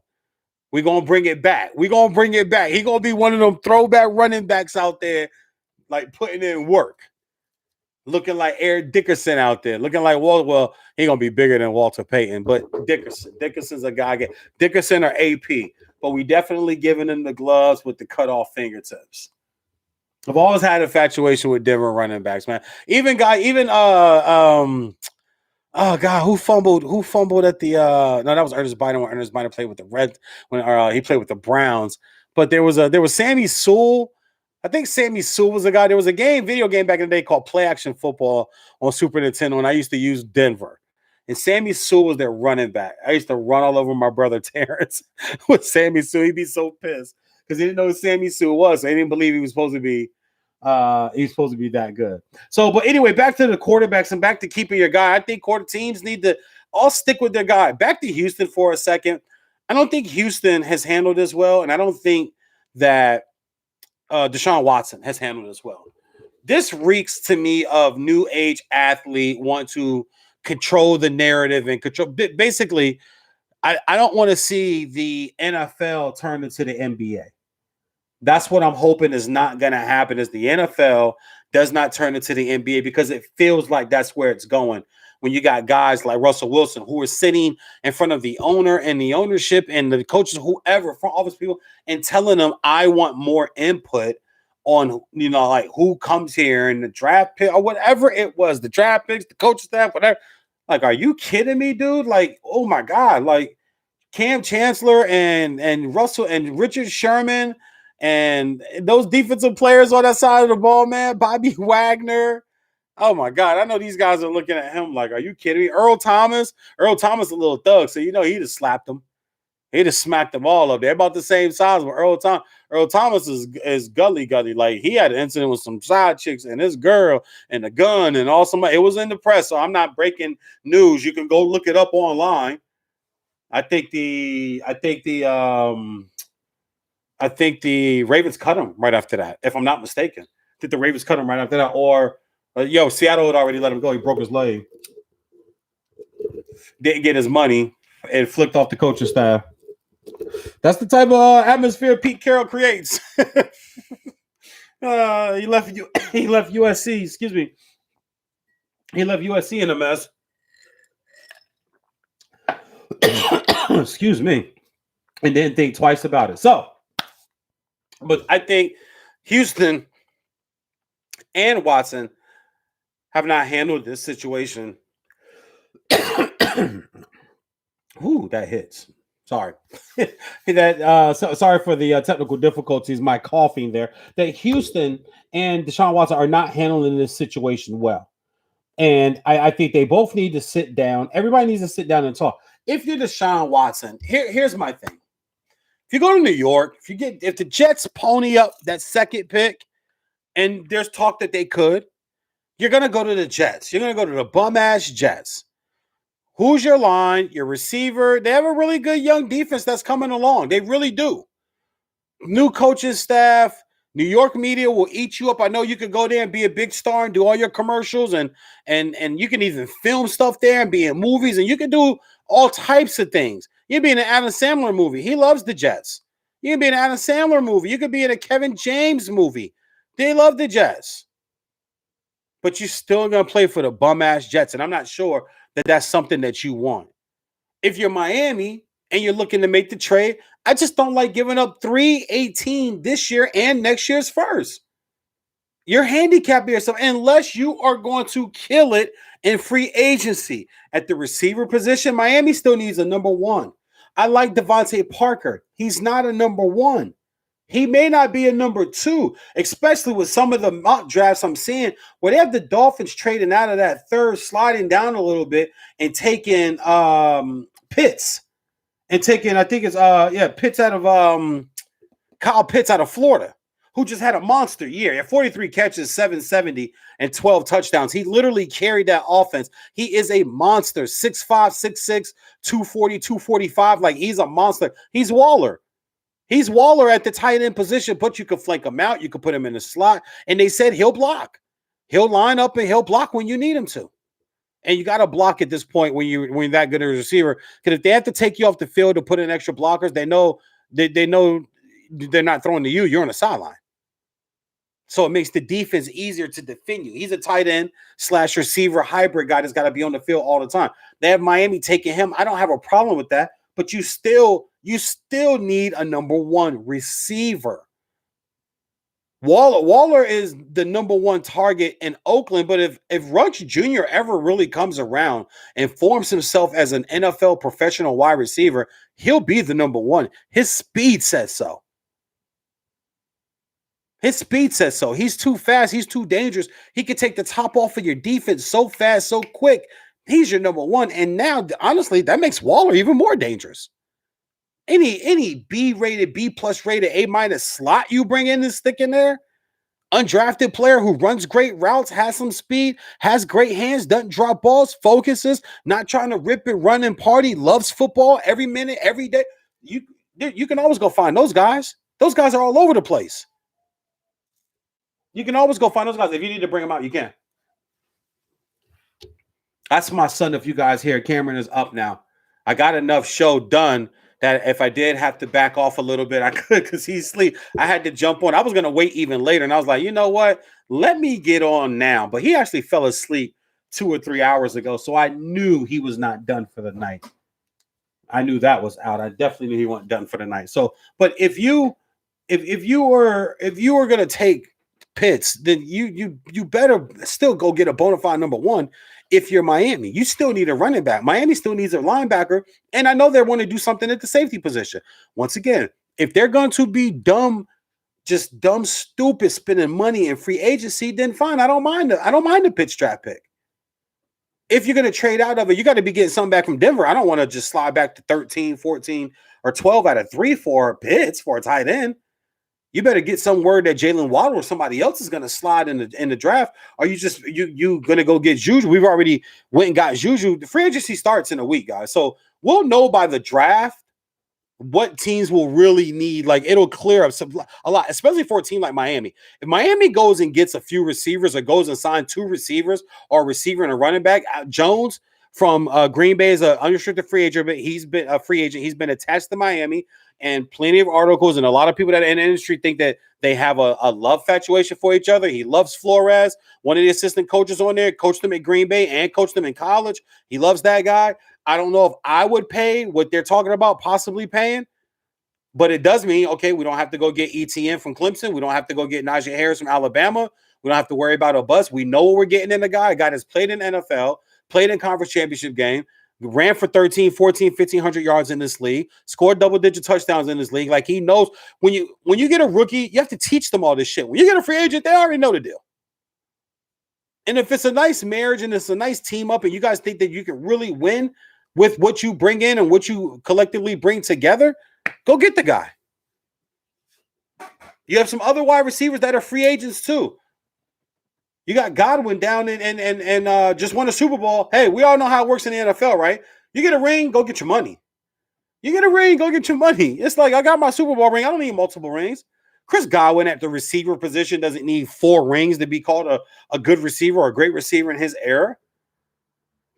We're going to bring it back. He going to be one of them throwback running backs out there, like putting in work. Looking like Eric Dickerson out there. Looking like Walter. Well, he going to be bigger than Walter Payton, but Dickerson. Dickerson's a guy. Dickerson or AP. But we definitely giving him the gloves with the cut-off fingertips. I've always had infatuation with Denver running backs, man. Oh God, who fumbled at the no, that was Ernest Bynum when Ernest Bynum played with the Reds when he played with the Browns. But there was Sammy Sewell I think Sammy Sue was a guy. There was a video game back in the day called Play Action Football on Super Nintendo, and I used to use Denver. And Sammy Sue was their running back. I used to run all over my brother Terrence with Sammy Sue. He'd be so pissed because he didn't know who Sammy Sue was. So he didn't believe he was supposed to be that good. So, but anyway, back to the quarterbacks and back to keeping your guy. I think quarter teams need to all stick with their guy. Back to Houston for a second. I don't think Houston has handled this well, and I don't think that Deshaun Watson has handled this well. This reeks to me of new age athlete want to control the narrative and control. Basically, I don't want to see the NFL turn into the NBA. That's what I'm hoping is not going to happen is the NFL does not turn into the NBA because it feels like that's where it's going. When you got guys like Russell Wilson who are sitting in front of the owner and the ownership and the coaches, whoever, front office people, and telling them, I want more input on, like who comes here and the draft pick or whatever it was, the draft picks, the coaching staff, whatever. Like, are you kidding me, dude? Like, oh my God, like Cam Chancellor and Russell and Richard Sherman and those defensive players on that side of the ball, man, Bobby Wagner. Oh my God, I know these guys are looking at him like, are you kidding me? Earl Thomas, a little thug, so he just slapped him. He just smacked them all up. They're about the same size, but Earl Thomas is gully. Like he had an incident with some side chicks and this girl and the gun and all somebody. It was in the press, so I'm not breaking news. You can go look it up online. I think the Ravens cut him right after that, if I'm not mistaken. I think the Ravens cut him right after that, or Seattle had already let him go. He broke his leg, didn't get his money, and flipped off the coaching staff. That's the type of atmosphere Pete Carroll creates. He left USC. Excuse me. He left USC in a mess. Excuse me. And didn't think twice about it. So, but I think Houston and Watson have not handled this situation. Ooh, that hits. Sorry. Sorry for the technical difficulties, my coughing there. That Houston and Deshaun Watson are not handling this situation well. And I think they both need to sit down. Everybody needs to sit down and talk. If you're Deshaun Watson, here's my thing. If you go to New York, if the Jets pony up that second pick, and there's talk that they could, you're going to go to the Jets. You're going to go to the bum-ass Jets. Who's your line? Your receiver? They have a really good young defense that's coming along. They really do. New coaching staff. New York media will eat you up. I know you could go there and be a big star and do all your commercials, and you can even film stuff there and be in movies, and you can do all types of things. You can be in an Adam Sandler movie. He loves the Jets. You can be in an Adam Sandler movie. You could be in a Kevin James movie. They love the Jets. But you're still going to play for the bum-ass Jets, and I'm not sure that that's something that you want. If you're Miami and you're looking to make the trade, I just don't like giving up $318 this year and next year's first. You're handicapping yourself unless you are going to kill it in free agency. At the receiver position, Miami still needs a number one. I like Devontae Parker. He's not a number one. He may not be a number two, especially with some of the mock drafts I'm seeing where they have the Dolphins trading out of that third, sliding down a little bit and taking Pitts. And taking, I think it's Pitts out of Kyle Pitts out of Florida, who just had a monster year. He had 43 catches, 770, and 12 touchdowns. He literally carried that offense. He is a monster. 6'5", 6'6", 240, 245. Like, he's a monster. He's Waller. He's Waller at the tight end position, but you could flank him out. You could put him in the slot. And they said he'll block. He'll line up and he'll block when you need him to. And you got to block at this point when you're that good a receiver. Because if they have to take you off the field to put in extra blockers, they know they're not throwing to you. You're on the sideline. So it makes the defense easier to defend you. He's a tight end / receiver hybrid guy that's got to be on the field all the time. They have Miami taking him. I don't have a problem with that. But you still need a number one receiver. Waller is the number one target in Oakland, but if Ruggs Jr. ever really comes around and forms himself as an NFL professional wide receiver, he'll be the number one. His speed says so. His speed says so. He's too fast. He's too dangerous. He could take the top off of your defense so fast, so quick. He's your number one. And now, honestly, that makes Waller even more dangerous. Any B-rated, B-plus rated, A- slot you bring in and stick in there, undrafted player who runs great routes, has some speed, has great hands, doesn't drop balls, focuses, not trying to rip and run and party, loves football every minute, every day. You can always go find those guys. Those guys are all over the place. You can always go find those guys. If you need to bring them out, you can. That's my son. If you guys hear, Cameron is up now. I got enough show done that if I did have to back off a little bit, I could because he's asleep. I had to jump on. I was going to wait even later. And I was like, you know what? Let me get on now. But he actually fell asleep 2 or 3 hours ago. So I knew he was not done for the night. I knew that was out. I definitely knew he wasn't done for the night. So, but if you were going to take Pitts, then you better still go get a bona fide number one. If you're Miami, you still need a running back. Miami still needs a linebacker, and I know they want to do something at the safety position. Once again, if they're going to be dumb, stupid, spending money in free agency, then fine. I don't mind the Pitts draft pick. If you're going to trade out of it, you got to be getting something back from Denver. I don't want to just slide back to 13, 14, or 12 out of 3 for Pitts for a tight end. You better get some word that Jalen Waddle or somebody else is going to slide in the draft. Are you just you going to go get Juju? We've already went and got Juju. The free agency starts in a week, guys. So we'll know by the draft what teams will really need. Like, it'll clear up a lot, especially for a team like Miami. If Miami goes and gets a few receivers or goes and signs 2 receivers or a receiver and a running back, Jones from Green Bay is an unrestricted free agent, but he's been a free agent. He's been attached to Miami. And plenty of articles and a lot of people that are in the industry think that they have a love infatuation for each other. He loves Flores. One of the assistant coaches on there coached him at Green Bay and coached him in college. He loves that guy. I don't know if I would pay what they're talking about possibly paying, but it does mean, okay, we don't have to go get ETN from Clemson. We don't have to go get Najee Harris from Alabama. We don't have to worry about a bust. We know what we're getting in a guy that's played in NFL, played in conference championship game, ran for 13, 14, 1,500 yards in this league, scored double-digit touchdowns in this league. Like, he knows when you get a rookie, you have to teach them all this shit. When you get a free agent, they already know the deal. And if it's a nice marriage and it's a nice team up and you guys think that you can really win with what you bring in and what you collectively bring together, go get the guy. You have some other wide receivers that are free agents too. You got Godwin down and just won a Super Bowl. Hey, we all know how it works in the NFL, right? You get a ring, go get your money. You get a ring, go get your money. It's like, I got my Super Bowl ring. I don't need multiple rings. Chris Godwin at the receiver position doesn't need 4 rings to be called a good receiver or a great receiver in his era.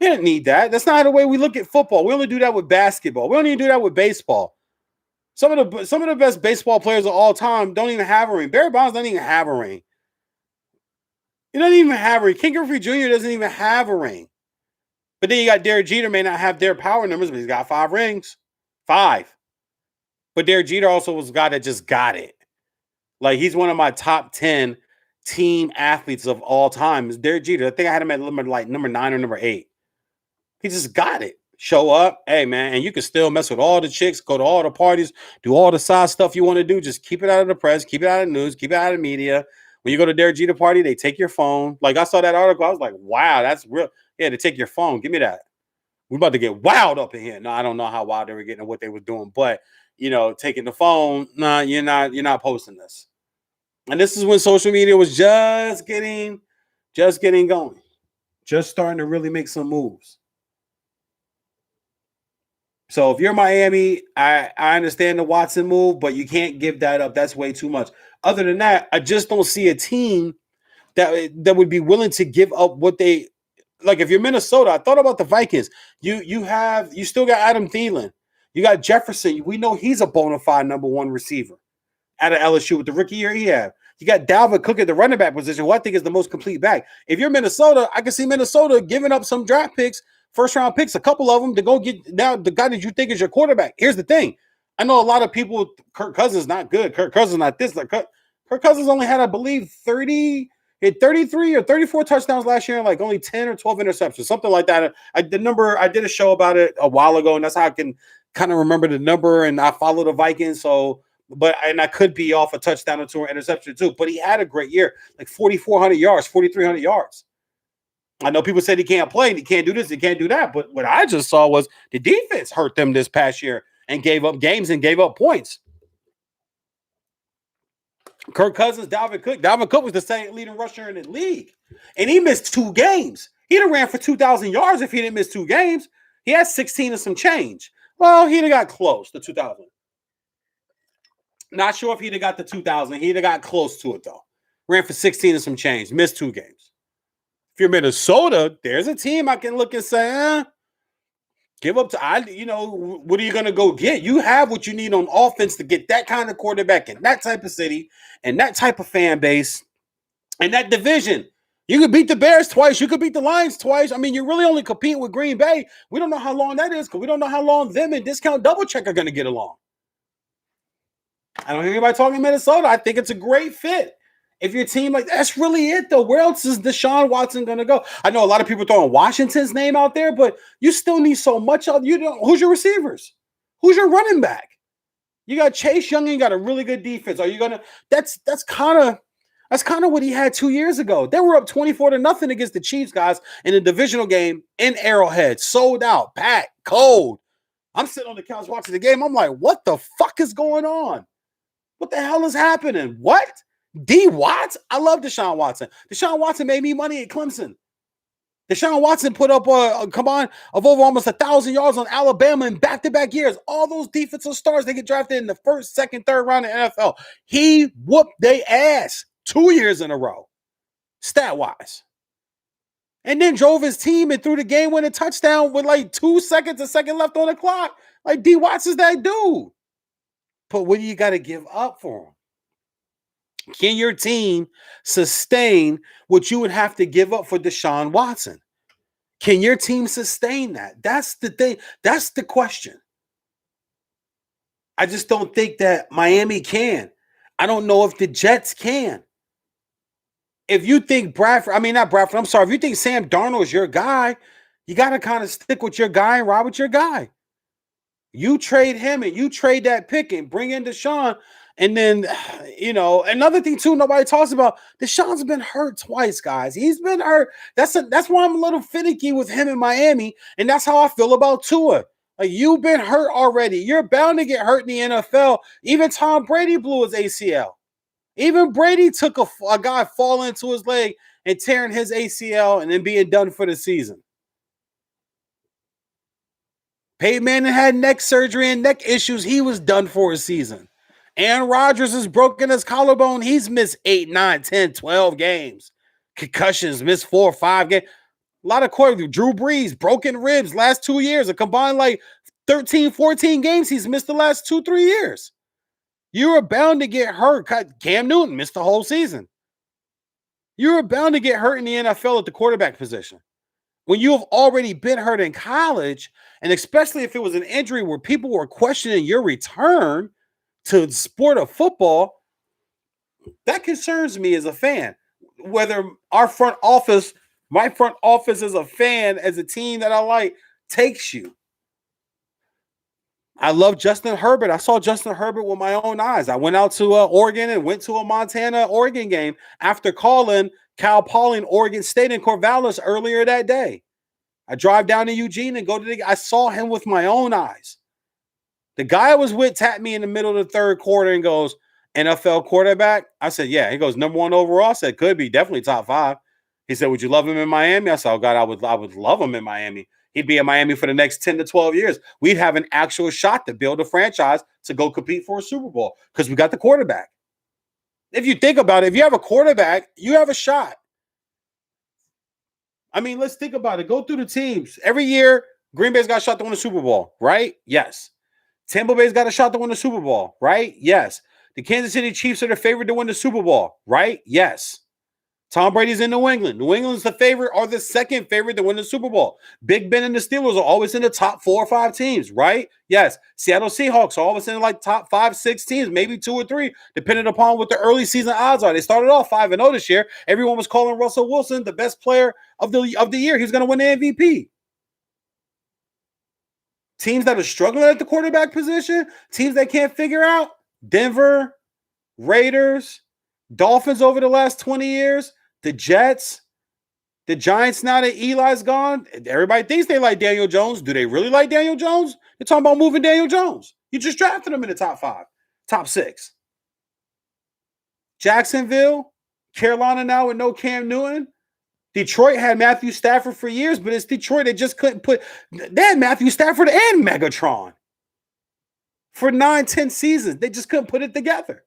He didn't need that. That's not the way we look at football. We only do that with basketball. We don't even do that with baseball. Some of the best baseball players of all time don't even have a ring. Barry Bonds doesn't even have a ring. He doesn't even have a ring. Ken Griffey Jr. doesn't even have a ring. But then you got Derek Jeter, may not have their power numbers, but he's got 5 rings. 5. But Derek Jeter also was a guy that just got it. Like, he's one of my top 10 team athletes of all time. Is Derek Jeter. I think I had him at number 9 or number 8. He just got it. Show up. Hey, man, and you can still mess with all the chicks, go to all the parties, do all the side stuff you want to do. Just keep it out of the press, keep it out of the news, keep it out of the media. When you go to Derek Jeter party, they take your phone. Like, I saw that article. I was like, wow, that's real. Yeah, they take your phone. Give me that. We're about to get wild up in here. No, I don't know how wild they were getting and what they were doing, but, taking the phone, nah, you're not posting this. And this is when social media was just getting going, just starting to really make some moves. So if you're Miami, I understand the Watson move, but you can't give that up. That's way too much. Other than that, I just don't see a team that would be willing to give up what they like. If you're Minnesota, I thought about the Vikings. You still got Adam Thielen. You got Jefferson. We know he's a bona fide number 1 receiver out of LSU with the rookie year he had. You got Dalvin Cook at the running back position, who I think is the most complete back. If you're Minnesota, I can see Minnesota giving up some draft picks, first-round picks, a couple of them, to go get now the guy that you think is your quarterback. Here's the thing. I know a lot of people, Kirk Cousins not good. Kirk Cousins not this. Like, Kirk Cousins only had, I believe, 33 or 34 touchdowns last year and like only 10 or 12 interceptions, something like that. I did a show about it a while ago, and that's how I can kind of remember the number, and I follow the Vikings, so and I could be off a touchdown or two or interception too. But he had a great year, like 4,400 yards, 4,300 yards. I know people said he can't play and he can't do this, he can't do that. But what I just saw was the defense hurt them this past year and gave up games and gave up points. Kirk Cousins, Dalvin Cook. Dalvin Cook was the second leading rusher in the league. And he missed 2 games. He'd have ran for 2,000 yards if he didn't miss 2 games. He had 16 and some change. Well, he'd have got close to 2,000. Not sure if he'd have got the 2,000. He'd have got close to it, though. Ran for 16 and some change. Missed 2 games. If you're Minnesota, there's a team I can look and say, give up to, what are you going to go get? You have what you need on offense to get that kind of quarterback in that type of city and that type of fan base and that division. You could beat the Bears twice. You could beat the Lions twice. I mean, you're really only competing with Green Bay. We don't know how long that is because we don't know how long them and Discount Double Check are going to get along. I don't hear anybody talking Minnesota. I think it's a great fit. If your team, like, that's really it, though. Where else is Deshaun Watson going to go? I know a lot of people throwing Washington's name out there, but you still need so much of who's your receivers? Who's your running back? You got Chase Young and you got a really good defense. Are you gonna that's kind of what he had 2 years ago. They were up 24-0 against the Chiefs, guys, in a divisional game in Arrowhead, sold out, packed, cold. I'm sitting on the couch watching the game. I'm like, what the fuck is going on? What the hell is happening? What? D. Watts? I love Deshaun Watson. Deshaun Watson made me money at Clemson. Deshaun Watson put up a combined of over almost 1,000 yards on Alabama in back-to-back years. All those defensive stars, they get drafted in the first, second, third round in the NFL. He whooped their ass 2 years in a row, stat-wise. And then drove his team and threw the game-winning touchdown with like 2 seconds, a second left on the clock. Like, D. Watts is that dude. But what do you got to give up for him? Can your team sustain what you would have to give up for Deshaun Watson? Can your team sustain that? That's the thing. That's the question. I just don't think that Miami can. I don't know if the Jets can. If you think if you think Sam Darnold is your guy, you got to kind of stick with your guy and ride with your guy. You trade him and you trade that pick and bring in Deshaun. And then, another thing too, nobody talks about, Deshaun's been hurt twice, guys. He's been hurt. That's why I'm a little finicky with him in Miami. And that's how I feel about Tua. Like, you've been hurt already. You're bound to get hurt in the NFL. Even Tom Brady blew his ACL. Even Brady took a guy falling into his leg and tearing his ACL and then being done for the season. Peyton Manning had neck surgery and neck issues. He was done for a season. Aaron Rodgers has broken his collarbone. He's missed 8, 9, 10, 12 games. Concussions, missed 4 or 5 games. A lot of quarterbacks. Drew Brees, broken ribs last 2 years. A combined like 13, 14 games he's missed the last 2-3 years. You are bound to get hurt. Cam Newton missed the whole season. You are bound to get hurt in the NFL at the quarterback position. When you have already been hurt in college, and especially if it was an injury where people were questioning your return to the sport of football, that concerns me as a fan. Whether my front office as a fan, as a team that I like, takes you. I love Justin Herbert. I saw Justin Herbert with my own eyes. I went out to Oregon and went to a Montana-Oregon game after calling Cal Poly, Oregon State, and Corvallis earlier that day. I drive down to Eugene and go to I saw him with my own eyes. The guy I was with tapped me in the middle of the third quarter and goes, NFL quarterback? I said, yeah. He goes, number 1 overall? I said, could be, definitely top 5. He said, would you love him in Miami? I said, oh, God, I would love him in Miami. He'd be in Miami for the next 10 to 12 years. We'd have an actual shot to build a franchise to go compete for a Super Bowl because we got the quarterback. If you think about it, if you have a quarterback, you have a shot. I mean, let's think about it. Go through the teams. Every year, Green Bay's got a shot to win the Super Bowl, right? Yes. Tampa Bay's got a shot to win the Super Bowl, right? Yes. The Kansas City Chiefs are the favorite to win the Super Bowl, right? Yes. Tom Brady's in New England. New England's the favorite or the second favorite to win the Super Bowl. Big Ben and the Steelers are always in the top 4 or 5 teams, right? Yes. Seattle Seahawks are always in like top 5, 6 teams, maybe 2 or 3, depending upon what the early season odds are. They started off 5-0 this year. Everyone was calling Russell Wilson the best player of the year. He's going to win the MVP. Teams that are struggling at the quarterback position, teams that can't figure out, Denver, Raiders, Dolphins over the last 20 years, the Jets, the Giants now that Eli's gone. Everybody thinks they like Daniel Jones. Do they really like Daniel Jones? They're talking about moving Daniel Jones. You just drafted him in the top 5, top 6. Jacksonville, Carolina now with no Cam Newton. Detroit had Matthew Stafford for years, but it's Detroit. They just couldn't put. They had Matthew Stafford and Megatron for 9-10 seasons. They just couldn't put it together.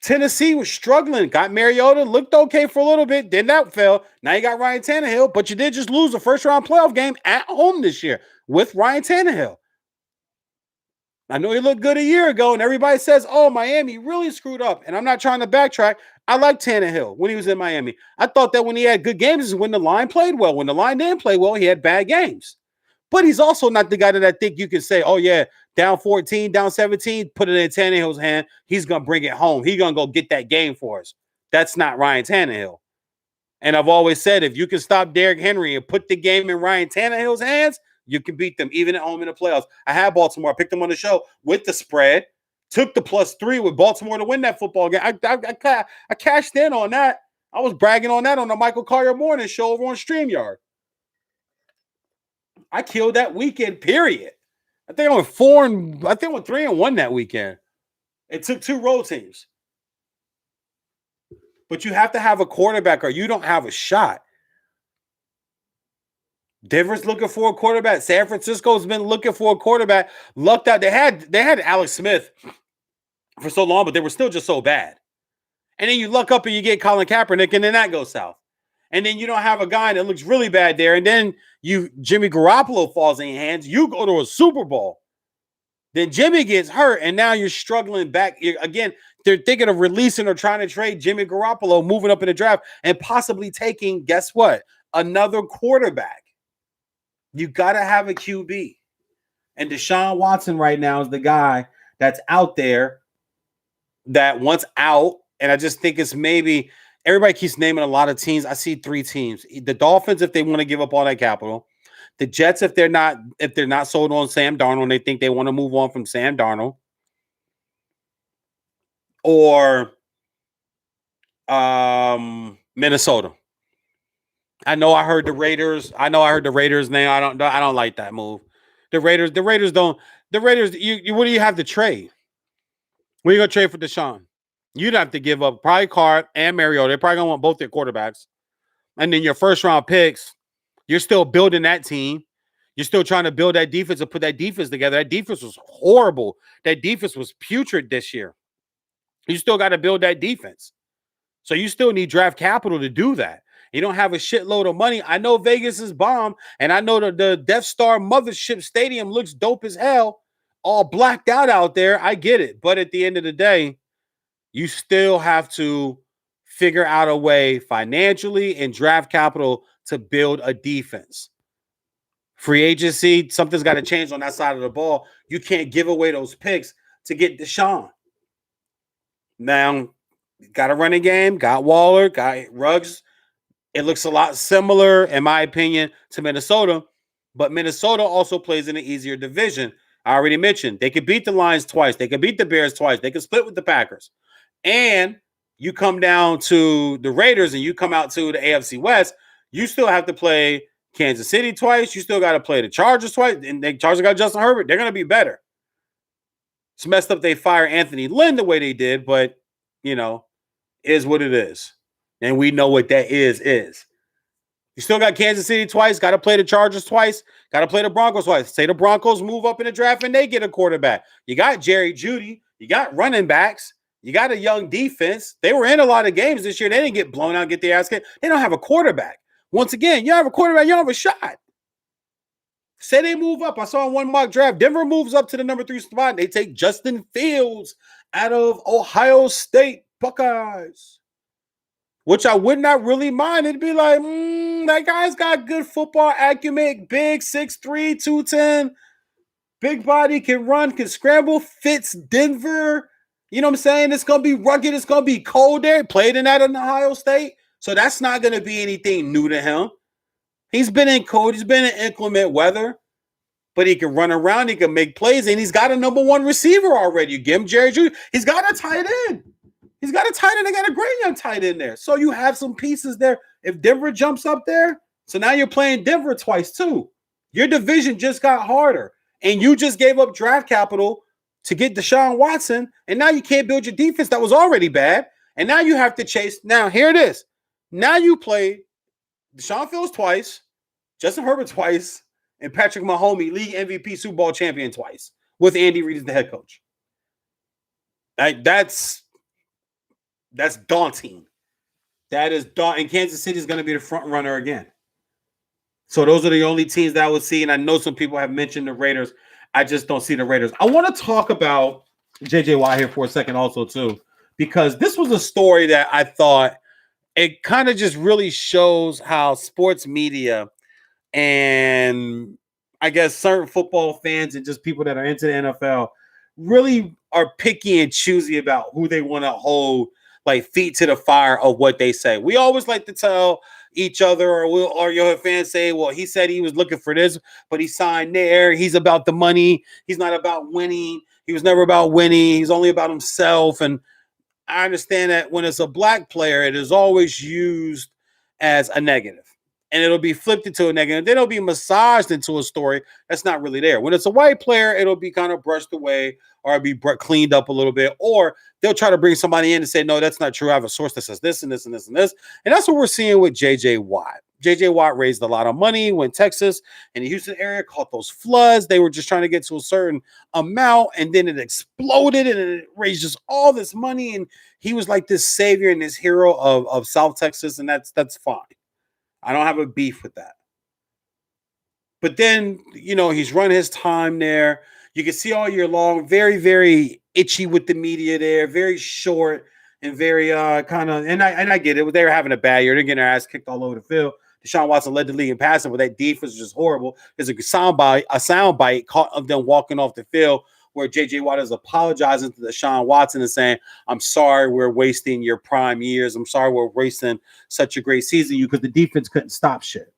Tennessee was struggling. Got Mariota, looked okay for a little bit. Then that fell. Now you got Ryan Tannehill, but you did just lose a first-round playoff game at home this year with Ryan Tannehill. I know he looked good a year ago, and everybody says, oh, Miami really screwed up. And I'm not trying to backtrack. I like Tannehill when he was in Miami. I thought that when he had good games is when the line played well. When the line didn't play well, he had bad games. But he's also not the guy that I think you can say, oh, yeah, down 14, down 17, put it in Tannehill's hand. He's going to bring it home. He's going to go get that game for us. That's not Ryan Tannehill. And I've always said, if you can stop Derrick Henry and put the game in Ryan Tannehill's hands, you can beat them even at home in the playoffs. I had Baltimore. I picked them on the show with the spread. Took the +3 with Baltimore to win that football game. I cashed in on that. I was bragging on that on the Michael Collier Morning Show over on StreamYard. I killed that weekend, period. I think I went 3-1 that weekend. It took 2 road teams. But you have to have a quarterback or you don't have a shot. Denver's looking for a quarterback. San Francisco's been looking for a quarterback. Lucked out. They had Alex Smith for so long, but they were still just so bad. And then you luck up and you get Colin Kaepernick, and then that goes south. And then you don't have a guy that looks really bad there. And then Jimmy Garoppolo falls in your hands. You go to a Super Bowl. Then Jimmy gets hurt, and now you're struggling back. Again, they're thinking of releasing or trying to trade Jimmy Garoppolo, moving up in the draft, and possibly taking, guess what? Another quarterback. You got to have a QB. And Deshaun Watson right now is the guy that's out there that wants out. And I just think it's maybe everybody keeps naming a lot of teams. I see 3 teams. The Dolphins, if they want to give up all that capital. The Jets, if they're not sold on Sam Darnold and they think they want to move on from Sam Darnold. Or Minnesota. I know I heard the Raiders name. I don't like that move. The Raiders, what do you have to trade? What are you going to trade for Deshaun? You'd have to give up probably Carr and Mariota. They're probably going to want both their quarterbacks. And then your first round picks, you're still building that team. You're still trying to build that defense and put that defense together. That defense was horrible. That defense was putrid this year. You still got to build that defense. So you still need draft capital to do that. You don't have a shitload of money. I know Vegas is bomb, and I know the Death Star Mothership Stadium looks dope as hell, all blacked out there. I get it. But at the end of the day, you still have to figure out a way financially and draft capital to build a defense. Free agency, something's got to change on that side of the ball. You can't give away those picks to get Deshaun. Now, got a running game, got Waller, got Ruggs. It looks a lot similar, in my opinion, to Minnesota, but Minnesota also plays in an easier division. I already mentioned they could beat the Lions twice. They could beat the Bears twice. They could split with the Packers. And you come down to the Raiders and you come out to the AFC West, you still have to play Kansas City twice. You still got to play the Chargers twice. And the Chargers got Justin Herbert. They're going to be better. It's messed up they fire Anthony Lynn the way they did, but, is what it is. And we know what that is. You still got Kansas City twice, got to play the Chargers twice, got to play the Broncos twice. Say the Broncos move up in the draft and they get a quarterback. You got Jerry Jeudy. You got running backs. You got a young defense. They were in a lot of games this year. They didn't get blown out, get their ass kicked. They don't have a quarterback. Once again, you have a quarterback, you don't have a shot. Say they move up. I saw in one mock draft, Denver moves up to the number 3 spot. They take Justin Fields out of Ohio State Buckeyes, which I would not really mind. It'd be like, that guy's got good football acumen, big, 6'3", 210, big body, can run, can scramble, fits Denver. You know what I'm saying? It's going to be rugged. It's going to be cold there. Played in that in Ohio State. So that's not going to be anything new to him. He's been in cold. He's been in inclement weather. but he can run around, he can make plays, and he's got a number one receiver already. You give him Jerry Jr., he's got a tight end. He's got a tight end. They got a great young tight end there. So you have some pieces there. If Denver jumps up there, so now you're playing Denver twice too. Your division just got harder, and you just gave up draft capital to get Deshaun Watson, and now you can't build your defense that was already bad, and now you have to chase. Now, here it is. Now you play Deshaun Fields twice, Justin Herbert twice, and Patrick Mahomes, league MVP, Super Bowl champion twice, with Andy Reid as the head coach. That's daunting. That is daunting. Kansas City is going to be the front runner again. So those are the only teams that I would see, and I know some people have mentioned the Raiders. I just don't see the Raiders. I want to talk about J.J. Watt here for a second also, too, because this was a story that I thought it kind of just really shows how sports media and I guess certain football fans and just people that are into the NFL really are picky and choosy about who they want to hold like feet to the fire of what they say. We always like to tell each other, or your fans say, well, he said he was looking for this, but he signed there. He's about the money. He's not about winning. He was never about winning. He's only about himself. And I understand that when it's a black player, it is always used as a negative. And it'll be flipped into a negative. Then it'll be massaged into a story that's not really there. When it's a white player, it'll be kind of brushed away or be cleaned up a little bit. Or they'll try to bring somebody in and say, no, that's not true. I have a source that says this and this and this and this. And that's what we're seeing with J.J. Watt. J.J. Watt raised a lot of money when Texas and the Houston area caught those floods. They were just trying to get to a certain amount, and then it exploded, and it raised just all this money. And he was like this savior and this hero of South Texas, and that's fine. I don't have a beef with that. But then, he's run his time there. You can see all year long, very, very itchy with the media there, very short and very kind of, and I get it. They were having a bad year. They're getting their ass kicked all over the field. Deshaun Watson led the league in passing, but that defense was just horrible. There's a sound bite caught of them walking off the field where J.J. Watt is apologizing to Deshaun Watson and saying, I'm sorry we're wasting your prime years. I'm sorry we're wasting such a great season because the defense couldn't stop shit.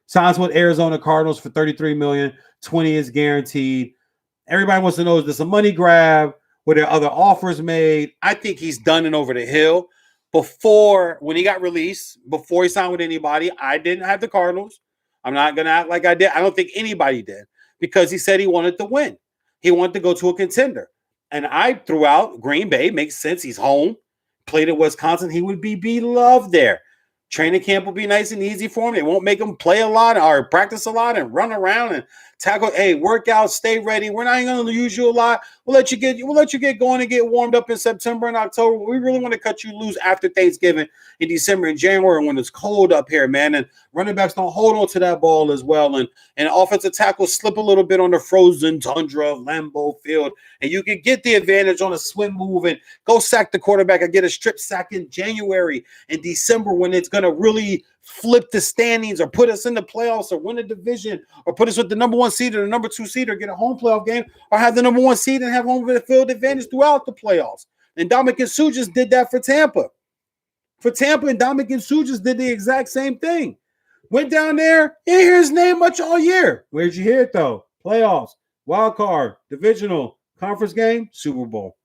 Signs with Arizona Cardinals for $33 million, 20 is guaranteed. Everybody wants to know, is this a money grab? Were there other offers made? I think he's done and over the hill. When he got released, before he signed with anybody, I didn't have the Cardinals. I'm not going to act like I did. I don't think anybody did because he said he wanted to win. He wanted to go to a contender. And I threw out Green Bay. Makes sense. He's home. Played at Wisconsin. He would be beloved there. Training camp will be nice and easy for him. They won't make him play a lot or practice a lot and run around and tackle. Hey, work out, stay ready. We're not going to use you a lot. We'll let you get going and get warmed up in September and October. We really want to cut you loose after Thanksgiving in December and January when it's cold up here, man. And running backs don't hold on to that ball as well. And offensive tackles slip a little bit on the frozen tundra of Lambeau Field. And you can get the advantage on a swim move and go sack the quarterback and get a strip sack in January and December when it's going to really flip the standings or put us in the playoffs or win a division or put us with the number one seed or the number two seed or get a home playoff game or have the number one seed and have home field advantage throughout the playoffs. And Ndamukong Suh just did that for Tampa. For Tampa, and Ndamukong Suh just did the exact same thing. Went down there, didn't hear his name much all year. Where'd you hear it, though? Playoffs, wild card, divisional, conference game, Super Bowl.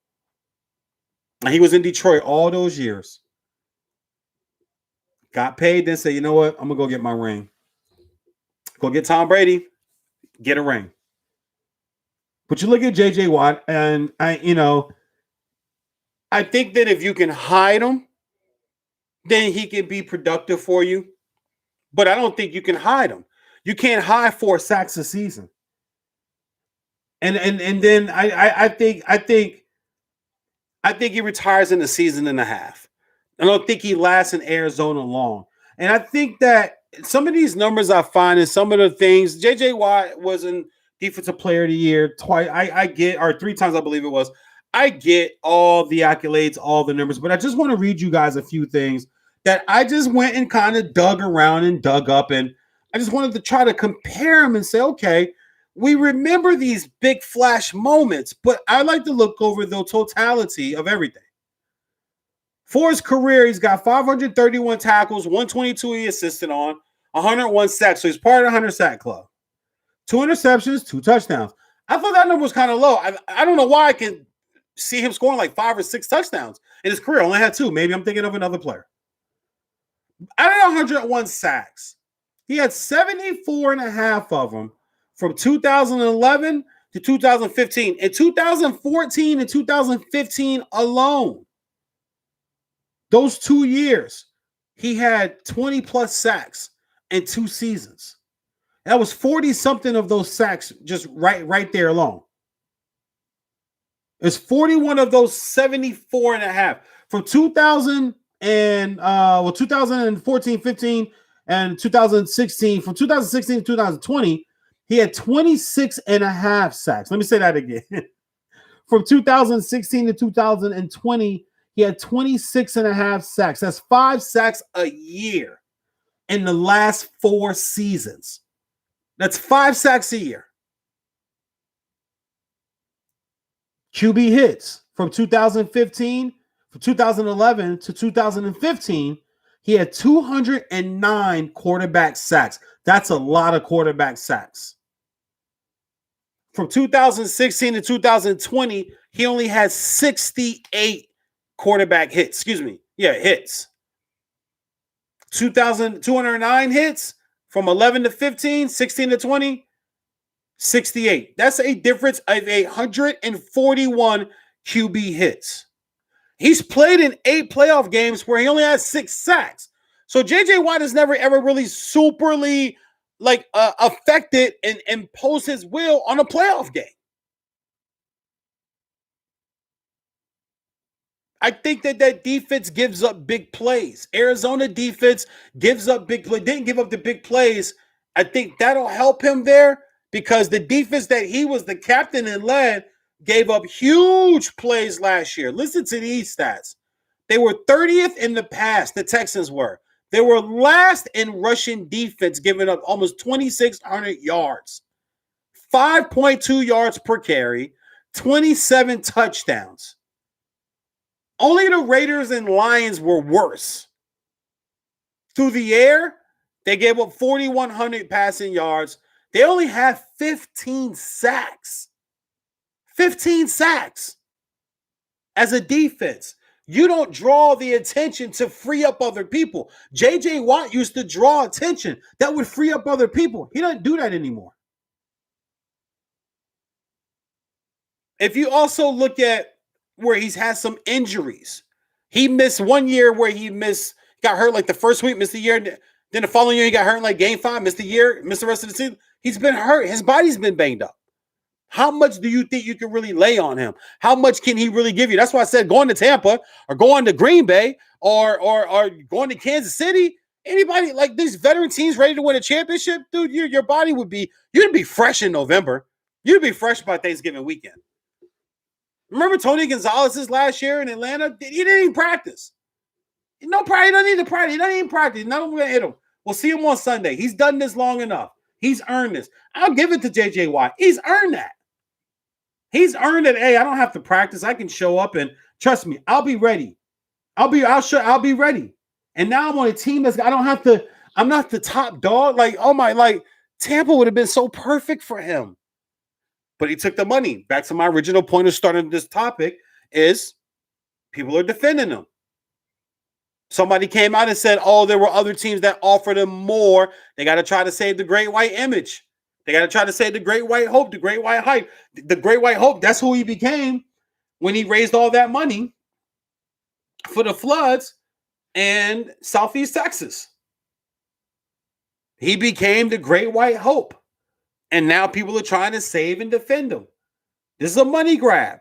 And he was in Detroit all those years. Got paid, then said, you know what? I'm going to go get my ring. Go get Tom Brady, get a ring. But you look at J.J. Watt, and I think that if you can hide him, then he can be productive for you. But I don't think you can hide him. You can't hide 4 sacks a season. And then I think he retires in a season and a half. I don't think he lasts in Arizona long. And I think that some of these numbers I find and some of the things, J.J. Watt was in Defensive Player of the Year twice. I get, or 3 times I believe it was. I get all the accolades, all the numbers, but I just want to read you guys a few things that I just went and kind of dug around and dug up. And I just wanted to try to compare them and say, okay, we remember these big flash moments, but I like to look over the totality of everything. For his career, he's got 531 tackles, 122 he assisted on, 101 sacks. So he's part of the 100 sack club. 2 interceptions, 2 touchdowns. I thought that number was kind of low. I don't know why I can see him scoring like 5 or 6 touchdowns in his career. Only had 2. Maybe I'm thinking of another player. Out of 101 sacks, he had 74 and a half of them from 2011 to 2015. In 2014 and 2015 alone, those 2 years, he had 20 plus sacks in 2 seasons. That was 40 something of those sacks just right there alone. It's 41 of those 74 and a half from 2014, 15 and 2016. From 2016 to 2020, he had 26 and a half sacks. Let me say that again. From 2016 to 2020, he had 26 and a half sacks. That's 5 sacks a year in the last 4 seasons. That's 5 sacks a year. QB hits from 2011 to 2015, he had 209 quarterback sacks. That's a lot of quarterback sacks. From 2016 to 2020, he only had 68 quarterback hits. Hits. 209 hits from 11 to 15, 16 to 20, 68. That's a difference of 141 QB hits. He's played in 8 playoff games where he only has 6 sacks. So J.J. Watt has never ever really superly affected and imposed his will on a playoff game. I think that defense gives up big plays. Arizona defense gives up big plays. Didn't give up the big plays. I think that'll help him there because the defense that he was the captain and led gave up huge plays last year. Listen to these stats. They were 30th in the pass, the Texans were. They were last in rushing defense, giving up almost 2,600 yards, 5.2 yards per carry, 27 touchdowns. Only the Raiders and Lions were worse. Through the air, they gave up 4,100 passing yards. They only had 15 sacks. 15 sacks as a defense. You don't draw the attention to free up other people. J.J. Watt used to draw attention that would free up other people. He doesn't do that anymore. If you also look at where he's had some injuries, he missed 1 year where got hurt like the first week, missed the year. Then the following year, he got hurt in like game 5, missed the year, missed the rest of the season. He's been hurt. His body's been banged up. How much do you think you can really lay on him? How much can he really give you? That's why I said going to Tampa or going to Green Bay or going to Kansas City. Anybody like these veteran teams ready to win a championship, dude, your body would be, you'd be fresh in November. You'd be fresh by Thanksgiving weekend. Remember Tony Gonzalez's last year in Atlanta? He didn't even practice. No practice. He doesn't need to practice. He doesn't even practice. None of them going to hit him. We'll see him on Sunday. He's done this long enough. He's earned this. I'll give it to J.J. Watt. He's earned that. He's earned it. Hey, I don't have to practice. I can show up and trust me, I'll be ready. I'll be ready. And now I'm on a team I'm not the top dog. Tampa would have been so perfect for him. But he took the money. Back to my original point of starting this topic is people are defending him. Somebody came out and said, there were other teams that offered him more. They got to try to save the great white image. They got to try to say the great white hope, the great white hype. The great white hope, that's who he became when he raised all that money for the floods in Southeast Texas. He became the great white hope. And now people are trying to save and defend him. This is a money grab.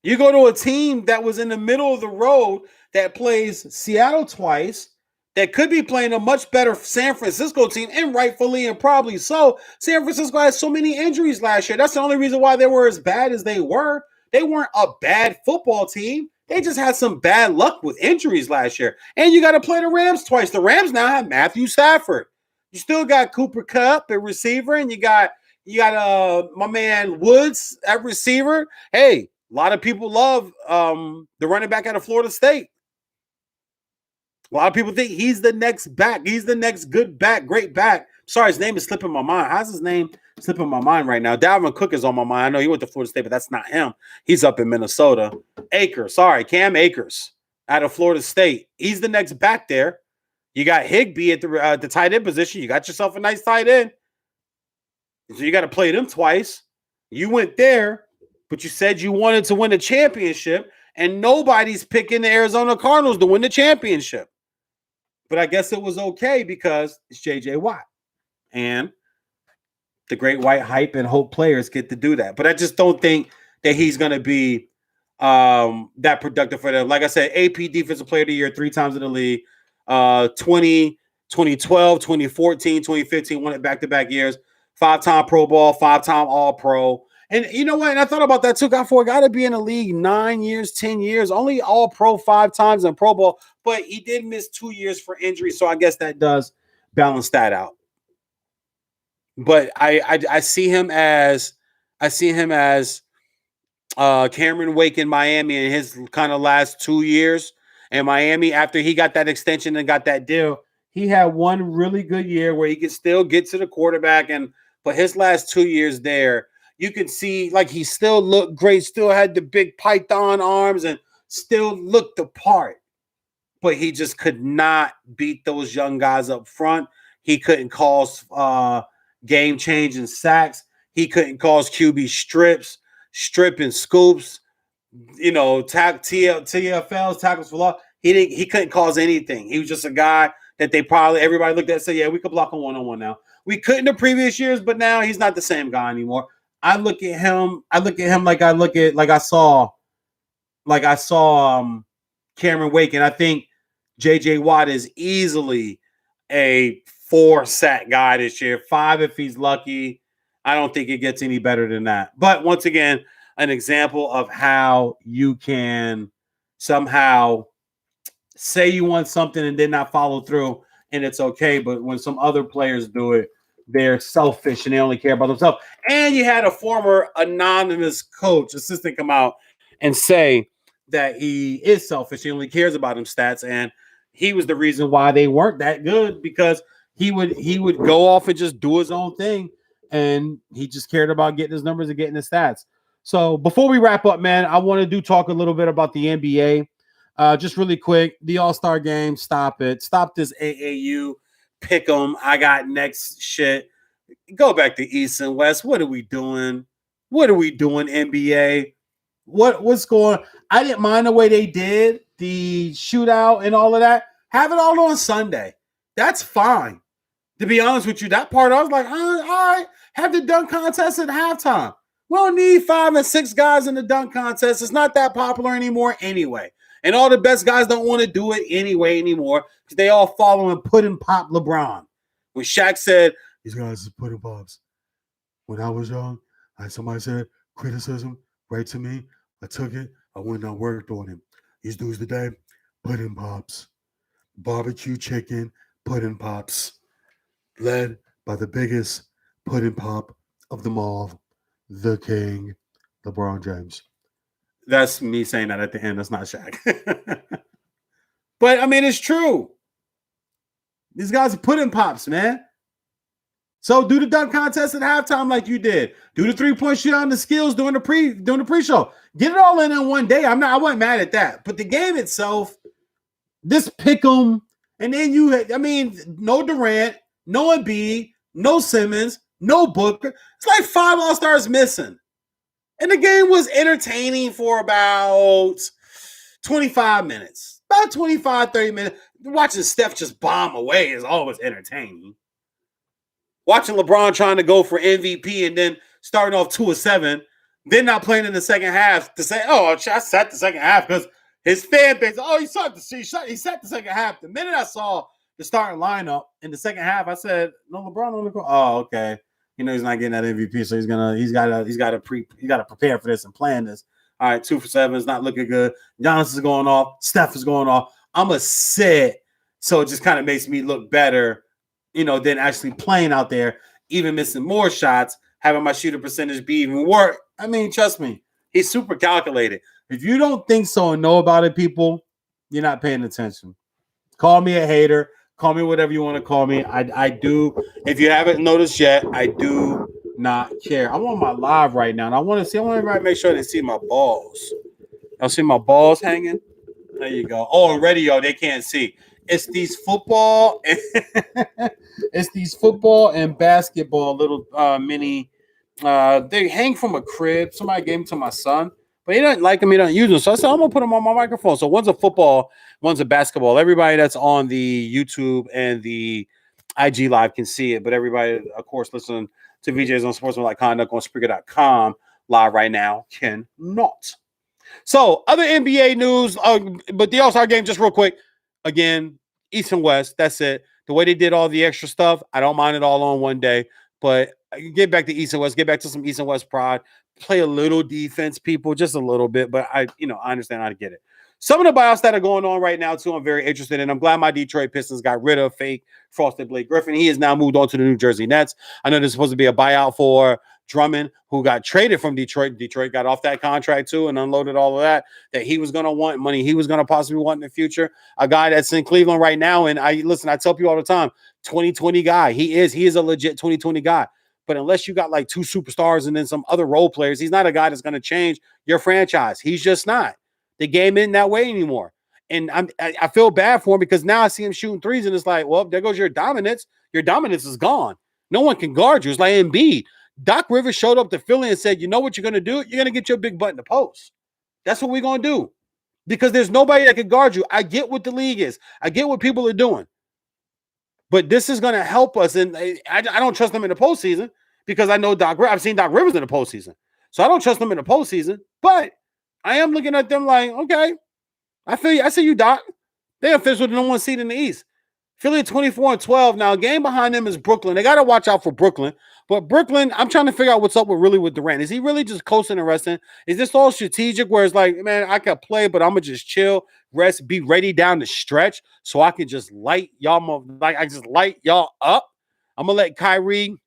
You go to a team that was in the middle of the road that plays Seattle twice, that could be playing a much better San Francisco team, and rightfully and probably so. San Francisco had so many injuries last year. That's the only reason why they were as bad as they were. They weren't a bad football team. They just had some bad luck with injuries last year. And you got to play the Rams twice. The Rams now have Matthew Stafford. You still got Cooper Kupp at receiver, and you got my man Woods at receiver. Hey, a lot of people love the running back out of Florida State. A lot of people think he's the next back. He's the next good back, great back Sorry, his name is slipping my mind. How's his name slipping my mind right now? Dalvin Cook is on my mind. I know he went to Florida State, but that's not him. He's up in Minnesota. Cam Akers out of Florida State. He's the next back there. You got Higbee at the tight end position. You got yourself a nice tight end. So you got to play them twice. You went there, but you said you wanted to win a championship, and nobody's picking the Arizona Cardinals to win the championship. But I guess it was okay because it's J.J. Watt. And the great white hype and hope players get to do that. But I just don't think that he's going to be that productive for them. Like I said, AP Defensive Player of the Year 3 times in the league. 2012, 2014, 2015, won it back-to-back years. 5-time Pro Bowl, 5-time All-Pro. And you know what? And I thought about that too. Got to be in the league 9 years, 10 years. Only All-Pro 5 times in Pro Bowl. But he did miss 2 years for injury, so I guess that does balance that out. But I see him as Cameron Wake in Miami in his kind of last 2 years. And Miami, after he got that extension and got that deal, he had one really good year where he could still get to the quarterback. But his last 2 years there, you can see like he still looked great, still had the big python arms and still looked the part. But he just could not beat those young guys up front. He couldn't cause game-changing sacks. He couldn't cause QB stripping scoops, TFLs, tackles for loss. He couldn't cause anything. He was just a guy that everybody looked at and said, yeah, we could block him one-on-one now. We couldn't the previous years, but now he's not the same guy anymore. I look at him like I saw Cameron Wake, and I think J.J. Watt is easily a 4-sack guy this year. 5 if he's lucky. I don't think it gets any better than that. But once again, an example of how you can somehow say you want something and then not follow through, and it's okay. But when some other players do it, they're selfish and they only care about themselves. And you had a former anonymous assistant come out and say that he is selfish. He only cares about him stats. And he was the reason why they weren't that good, because he would go off and just do his own thing. And he just cared about getting his numbers and getting his stats. So before we wrap up, man, I want to talk a little bit about the NBA. Just really quick, the All-Star game, stop it. Stop this AAU pick 'em. I got next shit. Go back to East and West. What are we doing? NBA? What's going on? I didn't mind the way they did the shootout and all of that. Have it all on Sunday. That's fine. To be honest with you, that part I was like, all right, have the dunk contest at halftime. We don't need 5 and 6 guys in the dunk contest. It's not that popular anymore anyway. And all the best guys don't want to do it anymore because they all following pudding pop LeBron. When Shaq said, these guys are pudding pops. When I was young, somebody said criticism right to me. I took it. I went and worked on him. These dudes today, pudding pops. Barbecue chicken, pudding pops. Led by the biggest pudding pop of them all, the king, LeBron James. That's me saying that at the end. That's not Shaq. But, I mean, it's true. These guys are pudding pops, man. So do the dunk contest at halftime like you did. Do the 3-point shootout on the skills during the pre-show. Get it all in one day. I wasn't mad at that. But the game itself, this pick 'em, and then no Durant, no Embiid, no Simmons, no Booker. It's like 5 All-Stars missing. And the game was entertaining for about 25 minutes. About 25, 30 minutes. Watching Steph just bomb away is always entertaining. Watching LeBron trying to go for MVP and then starting off 2 of 7, then not playing in the second half to say, I sat the second half because his fan base, he sat the second half. The minute I saw the starting lineup in the second half, I said, no, LeBron on the court. Oh, okay. He's not getting that MVP, so he's got to prepare for this and plan this. All right, 2 for 7 is not looking good. Giannis is going off. Steph is going off. I'm a sit, so it just kind of makes me look better, than actually playing out there, even missing more shots, having my shooting percentage be even worse. I mean, trust me, he's super calculated. If you don't think so and know about it, people, you're not paying attention. Call me a hater. Call me whatever you want to call me. I do. If you haven't noticed yet, I do not care. I'm on my live right now, and I want everybody to make sure they see my balls. Y'all see my balls hanging? There you go. Oh, on radio, they can't see. It's these football and basketball little mini. They hang from a crib. Somebody gave them to my son, but he doesn't like them. He doesn't use them. So I said, I'm gonna put them on my microphone. So one's a football, one's a basketball. Everybody that's on the YouTube and the IG live can see it, but everybody, of course, listening to Veejay's Unsportsmanlike Conduct on Spreaker.com live right now cannot. So, other NBA news, but the All-Star game, just real quick. Again, East and West, that's it. The way they did all the extra stuff, I don't mind it all on one day. But get back to East and West, get back to some East and West pride. Play a little defense, people, just a little bit. But I understand how to get it. Some of the buyouts that are going on right now, too, I'm very interested in. I'm glad my Detroit Pistons got rid of fake Frosted Blake Griffin. He has now moved on to the New Jersey Nets. I know there's supposed to be a buyout for Drummond, who got traded from Detroit. Detroit got off that contract, too, and unloaded all of that he was going to want, money he was going to possibly want in the future. A guy that's in Cleveland right now, and I tell people all the time, 2020 guy. He is a legit 2020 guy. But unless you got like two superstars and then some other role players, he's not a guy that's going to change your franchise. He's just not. The game isn't that way anymore. And I feel bad for him because now I see him shooting threes and it's like, well, there goes your dominance. Your dominance is gone. No one can guard you. It's like Embiid. Doc Rivers showed up to Philly and said, you know what you're going to do? You're going to get your big butt in the post. That's what we're going to do because there's nobody that can guard you. I get what the league is. I get what people are doing. But this is going to help us. And I don't trust them in the postseason because I know I've seen Doc Rivers in the postseason. So I don't trust them in the postseason. But I am looking at them like, okay, I feel you. I see you, Doc. They are finished with the number one seed in the East. Philly 24-12. Now, a game behind them is Brooklyn. They got to watch out for Brooklyn. But Brooklyn, I'm trying to figure out what's up with Durant. Is he really just coasting and resting? Is this all strategic where it's like, man, I can play, but I'm going to just chill, rest, be ready down the stretch so I can just light y'all up? I'm going to let Kyrie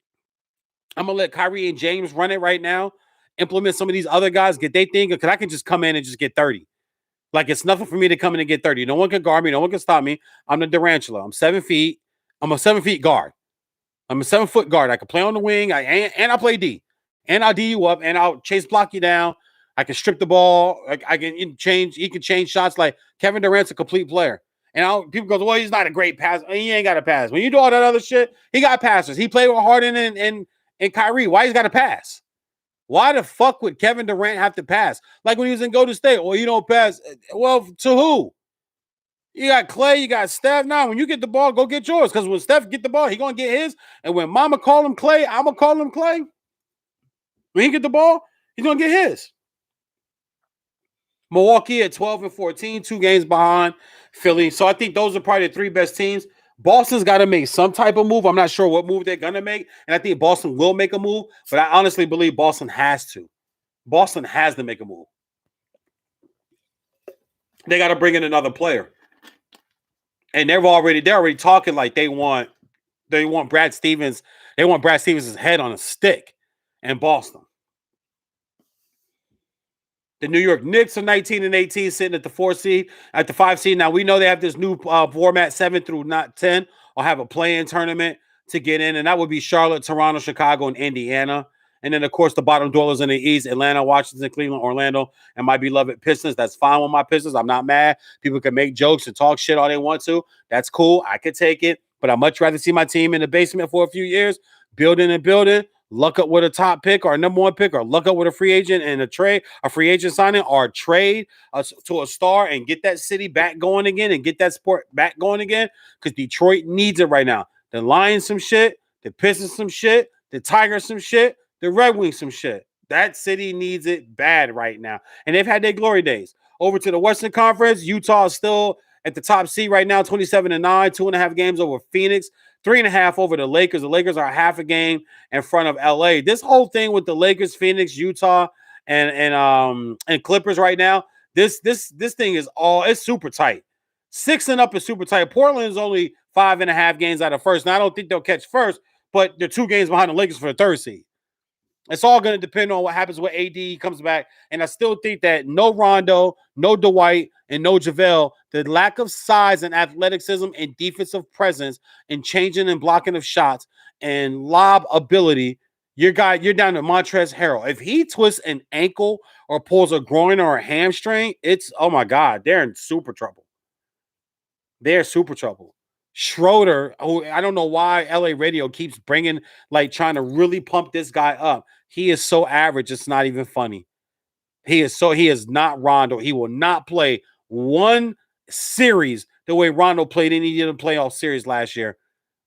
and James run it right now. Implement some of these other guys, get they thing, because I can just come in and just get 30. Like, it's nothing for me to come in and get 30. No one can guard me. No one can stop me. I'm the Durantula. I'm 7 feet. I'm a 7 feet guard. I'm a 7 foot guard. I can play on the wing. I play D. And I'll D you up, and I'll chase block you down. I can strip the ball. I can change. He can change shots. Like, Kevin Durant's a complete player. And people go, well, he's not a great passer. He ain't got a pass. When you do all that other shit, he got passers. He played with Harden and Kyrie. Why he's got to pass? Why the fuck would Kevin Durant have to pass? Like when he was in Golden State, well, you don't pass. Well, to who? You got Clay, you got Steph. Now, when you get the ball, go get yours. Because when Steph get the ball, he going to get his. And when Mama call him Clay, I'm going to call him Clay. When he get the ball, he's going to get his. Milwaukee at 12-14, 2 games behind Philly. So I think those are probably the 3 best teams. Boston's got to make some type of move. I'm not sure what move they're going to make. And I think Boston will make a move. But I honestly believe Boston has to. Boston has to make a move. They got to bring in another player. And they're already talking like they want Brad Stevens. They want Brad Stevens' head on a stick in Boston. The New York Knicks are 19-18, sitting at the 4 seed, at the 5 seed. Now we know they have this new format, 7 through 10. Or have a play-in tournament to get in, and that would be Charlotte, Toronto, Chicago, and Indiana. And then, of course, the bottom dwellers in the East: Atlanta, Washington, Cleveland, Orlando, and my beloved Pistons. That's fine with my Pistons. I'm not mad. People can make jokes and talk shit all they want to. That's cool. I could take it, but I'd much rather see my team in the basement for a few years, building. Luck up with a top pick or a number 1 pick, or luck up with a free agent and a free agent signing, or a trade to a star and get that city back going again and get that sport back going again, because Detroit needs it right now. The Lions some shit, the Pistons some shit, the Tigers some shit, the Red Wings some shit. That city needs it bad right now. And they've had their glory days. Over to the Western Conference, Utah is still at the top seed right now, 27-9, 2.5 games over Phoenix. 3.5 over the Lakers. The Lakers are half a game in front of LA. This whole thing with the Lakers, Phoenix, Utah, and Clippers right now, this thing is it's super tight. 6 and up is super tight. Portland is only 5.5 games out of first. Now I don't think they'll catch first, but they're 2 games behind the Lakers for the 3rd seed. It's all going to depend on what happens with AD comes back. And I still think that no Rondo, no Dwight, and no JaVale, the lack of size and athleticism and defensive presence and changing and blocking of shots and lob ability, you're down to Montrezl Harrell. If he twists an ankle or pulls a groin or a hamstring, it's, oh my God, they're in super trouble. They're super trouble. Schroeder, oh, I don't know why LA radio keeps trying to really pump this guy up. He is so average, it's not even funny. He is not Rondo. He will not play one series the way Rondo played in the playoff series last year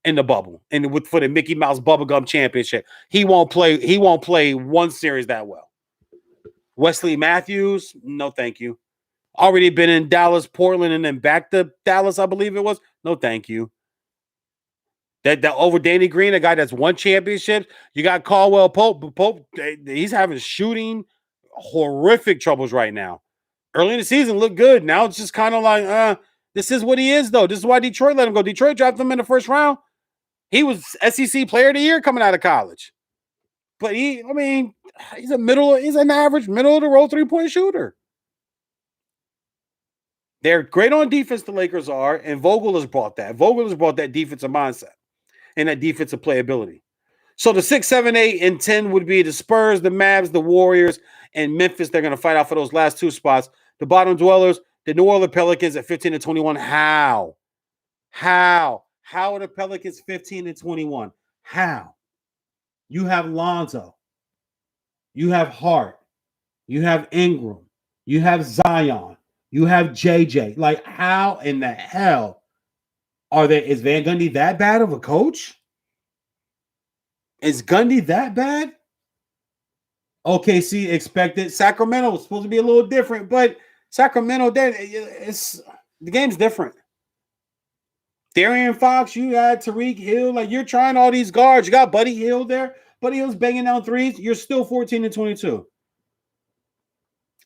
in the bubble and for the Mickey Mouse Bubblegum Championship. He won't play one series that well. Wesley Matthews, no thank you. Already been in Dallas, Portland, and then back to Dallas, I believe it was. No, thank you. That over Danny Green, a guy that's won championships. You got Caldwell Pope. Pope, he's having shooting horrific troubles right now. Early in the season, looked good. Now it's just kind of like, this is what he is, though. This is why Detroit let him go. Detroit drafted him in the first round. He was SEC Player of the Year coming out of college. But he's an average, middle of the road 3-point shooter. They're great on defense, the Lakers are, and Vogel has brought that. Vogel has brought that defensive mindset and that defensive playability. So the 6, 7, 8, and 10 would be the Spurs, the Mavs, the Warriors, and Memphis. They're going to fight out for those last two spots. The bottom dwellers, the New Orleans Pelicans at 15 and 21. How? How are the Pelicans 15 and 21? How? You have Lonzo. You have Hart. You have Ingram. You have Zion. You have JJ. Like, how in the hell is Van Gundy that bad of a coach? Is Gundy that bad? OKC expected. Sacramento was supposed to be a little different, but Sacramento, the game's different. Darian Fox, you had Tariq Hill. Like, you're trying all these guards. You got Buddy Hield there. Buddy Hield's banging down threes. You're still 14 and 22.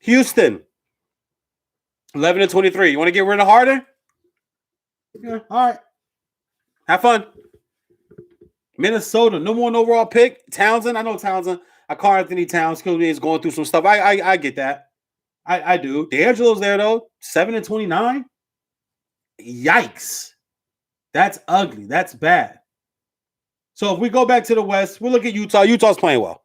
Houston, 11 and 23. You want to get rid of Harden? Yeah, all right. Have fun. Minnesota, number 1 overall pick. Townsend. I know Townsend. I call Anthony Towns because he's going through some stuff. I get that. I do. D'Angelo's there, though. 7 and 29. Yikes. That's ugly. That's bad. So if we go back to the West, we look at Utah. Utah's playing well.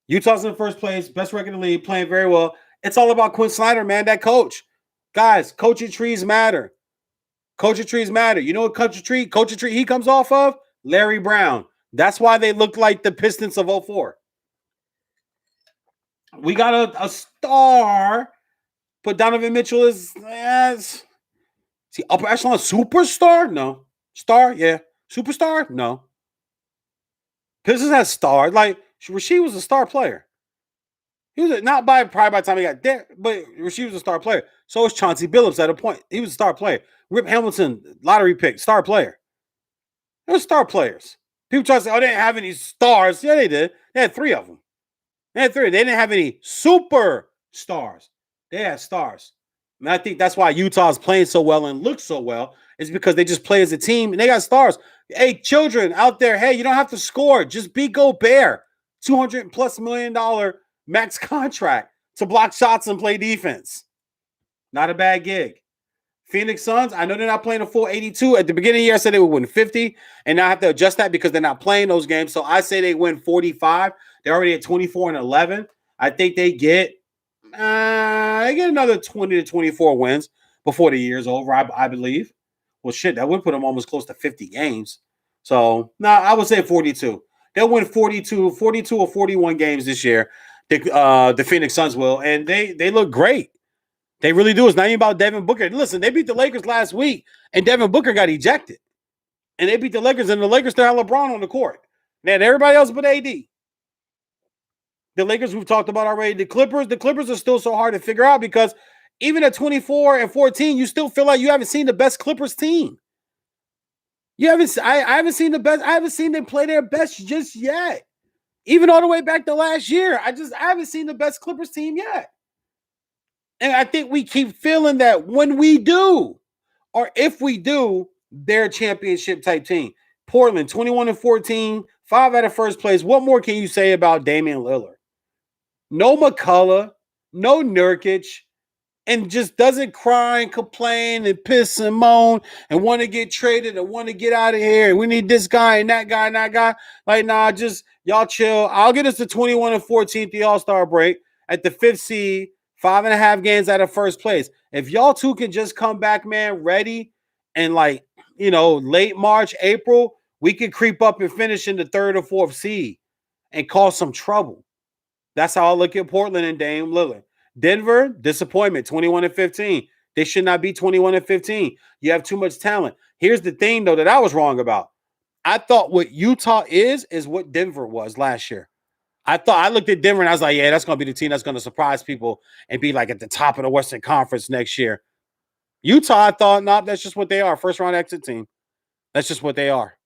Utah's in first place. Best record in the league. Playing very well. It's all about Quinn Snyder, man. That coach. Guys, coaching trees matter. Coaching trees matter. You know what coaching tree he comes off of? Larry Brown. That's why they look like the Pistons of 04. We got a star, but Donovan Mitchell is he upper echelon superstar? No. Star? Yeah. Superstar? No. Pistons has star. Like, Rasheed was a star player. He was probably by the time he got there, but Rasheed was a star player. So was Chauncey Billups at a point. He was a star player. Rip Hamilton, lottery pick, star player. They were star players. People try to say, they didn't have any stars. Yeah, they did. They had 3 of them. They had 3. They didn't have any super stars. They had stars. And I think that's why Utah's playing so well and looks so well, is because they just play as a team and they got stars. Hey, children out there, hey, you don't have to score. Just be Gobert. $200+ million max contract to block shots and play defense. Not a bad gig. Phoenix Suns, I know they're not playing a full 82. At the beginning of the year, I said they would win 50, and now I have to adjust that because they're not playing those games. So I say they win 45. They're already at 24 and 11. I think they get another 20 to 24 wins before the year's over, I believe. Well, shit, that would put them almost close to 50 games. So, I would say 42. They'll win 42 or 41 games this year. The Phoenix Suns will, and they look great. They really do. It's not even about Devin Booker. Listen, they beat the Lakers last week, and Devin Booker got ejected. And they beat the Lakers, and the Lakers still have LeBron on the court. Man, everybody else but AD. The Lakers we've talked about already. The Clippers are still so hard to figure out because even at 24 and 14, you still feel like you haven't seen the best Clippers team. I haven't seen the best. I haven't seen them play their best just yet. Even all the way back to last year. I haven't seen the best Clippers team yet. And I think we keep feeling that when we do, or if we do, they're a championship type team. Portland, 21-14, 5 out of first place. What more can you say about Damian Lillard? No McCullough, no Nurkic, and just doesn't cry and complain and piss and moan and want to get traded and want to get out of here. And we need this guy and that guy and that guy. Like, nah, just y'all chill. I'll get us to 21-14 the All-Star break at the 5th seed, 5.5 games out of first place. If y'all two can just come back, man, ready and late March, April, we could creep up and finish in the 3rd or 4th seed and cause some trouble. That's how I look at Portland and Dame Lillard. Denver, disappointment, 21-15. They should not be 21-15. You have too much talent. Here's the thing, though, that I was wrong about. I thought what Utah is what Denver was last year. I looked at Denver and I was like, yeah, that's going to be the team that's going to surprise people and be like at the top of the Western Conference next year. Utah, I thought, no, that's just what they are. First round exit team. That's just what they are.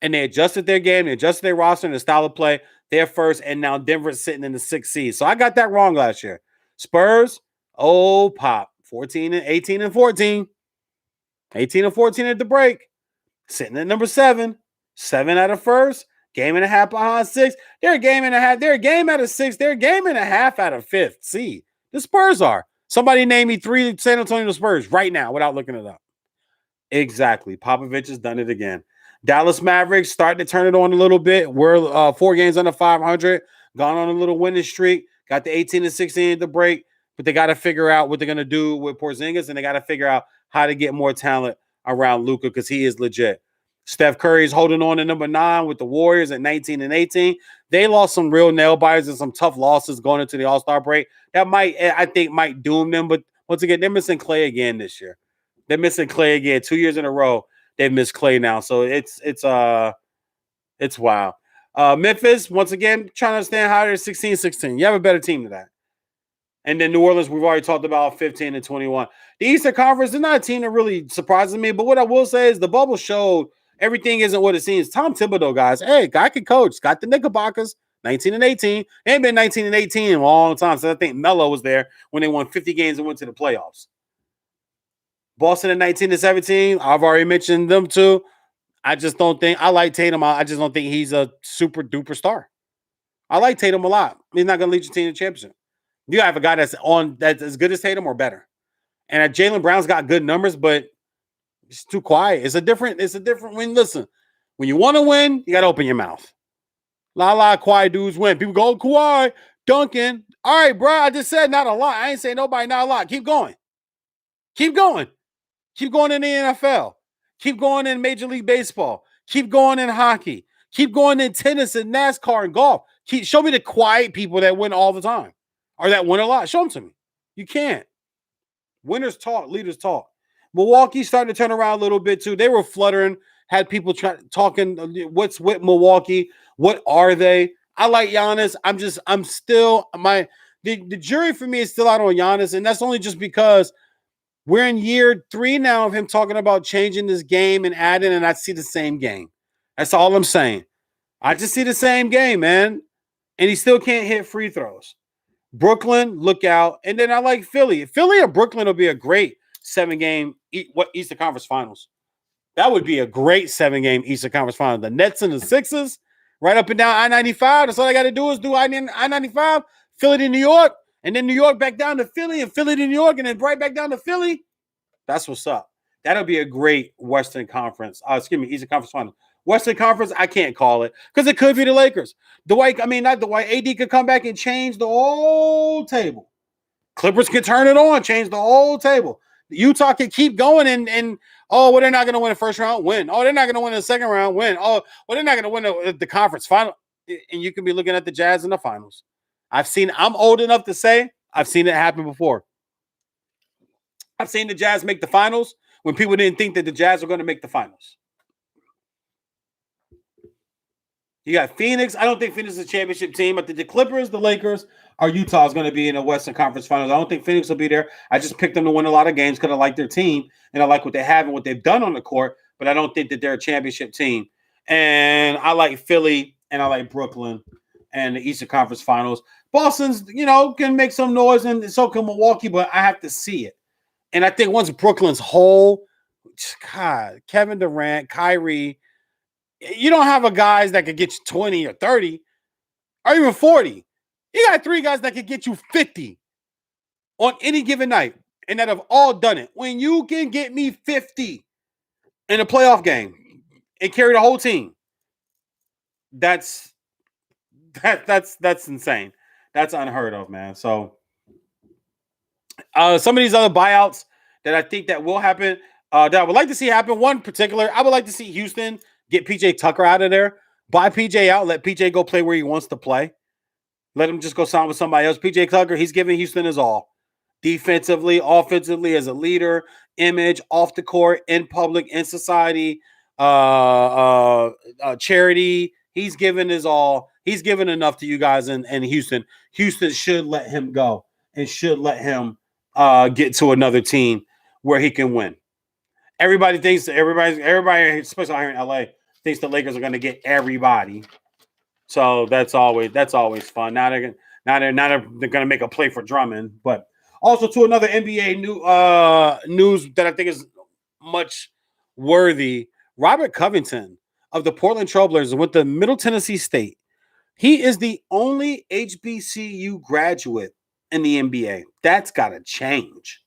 And they adjusted their game, they adjusted their roster and the style of play. They're first, and now Denver's sitting in the 6th seed. So I got that wrong last year. Spurs, pop, 18-14. 18-14 at the break. Sitting at number 7. 7 out of first. Game and a half behind 6. They're a game and a half. They're a game out of 6. They're a game and a half out of 5th seed. The Spurs are. Somebody name me 3 San Antonio Spurs right now without looking it up. Exactly. Popovich has done it again. Dallas Mavericks starting to turn it on a little bit. We're 4 games under 500. Gone on a little winning streak. Got the 18-16 at the break. But they got to figure out what they're going to do with Porzingis, and they got to figure out how to get more talent around Luka because he is legit. Steph Curry is holding on to number 9 with the Warriors at 19-18. They lost some real nail biters and some tough losses going into the All-Star break. That might doom them. But once again, they're missing Clay again this year. They're missing Clay again. 2 years in a row, they've missed Clay now. So it's wild. Memphis, once again, trying to stand higher, 16-16. You have a better team than that. And then New Orleans, we've already talked about 15-21. The Eastern Conference is not a team that really surprises me. But what I will say is the bubble showed everything isn't what it seems. Tom Thibodeau, guys, guy can coach. Got the Knickerbockers, 19-18. They ain't been 19-18 in a long time. So I think Melo was there when they won 50 games and went to the playoffs. Boston at 19-17. I've already mentioned them too. I just don't think I like Tatum. I just don't think he's a super duper star. I like Tatum a lot. He's not going to lead your team to the championship. You have a guy that's as good as Tatum or better. And Jaylen Brown's got good numbers, but it's too quiet. It's a different win. Listen, when you want to win, you got to open your mouth. A lot of quiet dudes win. People go, Kawhi, Duncan. All right, bro. I just said not a lot. I ain't saying nobody not a lot. Keep going. Keep going. Keep going in the NFL. Keep going in Major League Baseball. Keep going in hockey. Keep going in tennis and NASCAR and golf. Show me the quiet people that win all the time or that win a lot. Show them to me. You can't. Winners talk. Leaders talk. Milwaukee's starting to turn around a little bit too. They were fluttering. Had people talking. What's with Milwaukee? What are they? I like Giannis. I'm still the jury for me is still out on Giannis, and that's only just because we're in year 3 now of him talking about changing this game and adding, and I see the same game. That's all I'm saying. I just see the same game, man. And he still can't hit free throws. Brooklyn, look out. And then I like Philly. Philly or Brooklyn will be a great 7-game Eastern Conference Finals. That would be a great 7-game Eastern Conference Finals. The Nets and the Sixers, right up and down I-95. That's all I got to do is do I-95, Philly to New York, and then New York back down to Philly, and Philly to New York, and then right back down to Philly. That's what's up. That'll be a great Western Conference. Eastern Conference Finals. Western Conference, I can't call it because it could be the Lakers. Not Dwight. AD could come back and change the whole table. Clippers could turn it on, change the whole table. Utah can keep going and they're not going to win the first round, win. Oh, they're not going to win the second round, win. Oh, they're not going to win the conference final. And you can be looking at the Jazz in the finals. I'm old enough to say I've seen it happen before. I've seen the Jazz make the finals when people didn't think that the Jazz were going to make the finals. You got Phoenix. I don't think Phoenix is a championship team. But the Clippers, the Lakers, or Utah is going to be in the Western Conference Finals. I don't think Phoenix will be there. I just picked them to win a lot of games because I like their team and I like what they have and what they've done on the court. But I don't think that they're a championship team. And I like Philly and I like Brooklyn and the Eastern Conference Finals. Boston's, can make some noise and so can Milwaukee, but I have to see it. And I think once Brooklyn's whole, God, Kevin Durant, Kyrie, You don't have a guys that could get you 20 or 30 or even 40. You got 3 guys that could get you 50 on any given night and that have all done it. When you can get me 50 in a playoff game and carry the whole team, that's insane. That's unheard of, man. So some of these other buyouts that I think that will happen, that I would like to see happen. One particular, I would like to see Houston get PJ Tucker out of there, buy PJ out, let PJ go play where he wants to play. Let him just go sign with somebody else. PJ Tucker, he's giving Houston his all. Defensively, offensively, as a leader, image, off the court, in public, in society, charity. He's given his all. He's given enough to you guys in Houston. Houston should let him go and should let him get to another team where he can win. Everybody, especially here in LA, thinks the Lakers are going to get everybody. So that's always fun. Now they're going to make a play for Drummond, but also to another NBA news that I think is much worthy. Robert Covington of the Portland Trailblazers with the Middle Tennessee State. He is the only HBCU graduate in the NBA. That's got to change.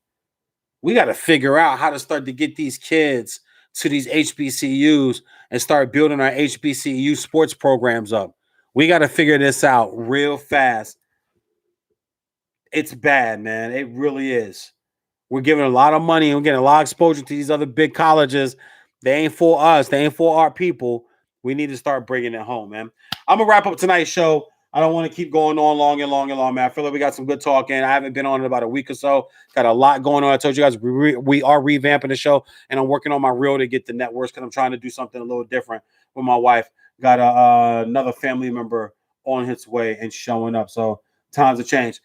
We got to figure out how to start to get these kids to these HBCUs and start building our HBCU sports programs up. We got to figure this out real fast. It's bad, man. It really is. We're giving a lot of money and we're getting a lot of exposure to these other big colleges. They ain't for us. They ain't for our people. We need to start bringing it home, man. I'm going to wrap up tonight's show. I don't want to keep going on long, man. I feel like we got some good talking. I haven't been on in about a week or so. Got a lot going on. I told you guys we are revamping the show, and I'm working on my reel to get the networks because I'm trying to do something a little different with my wife. Got another family member on his way and showing up. So times have changed.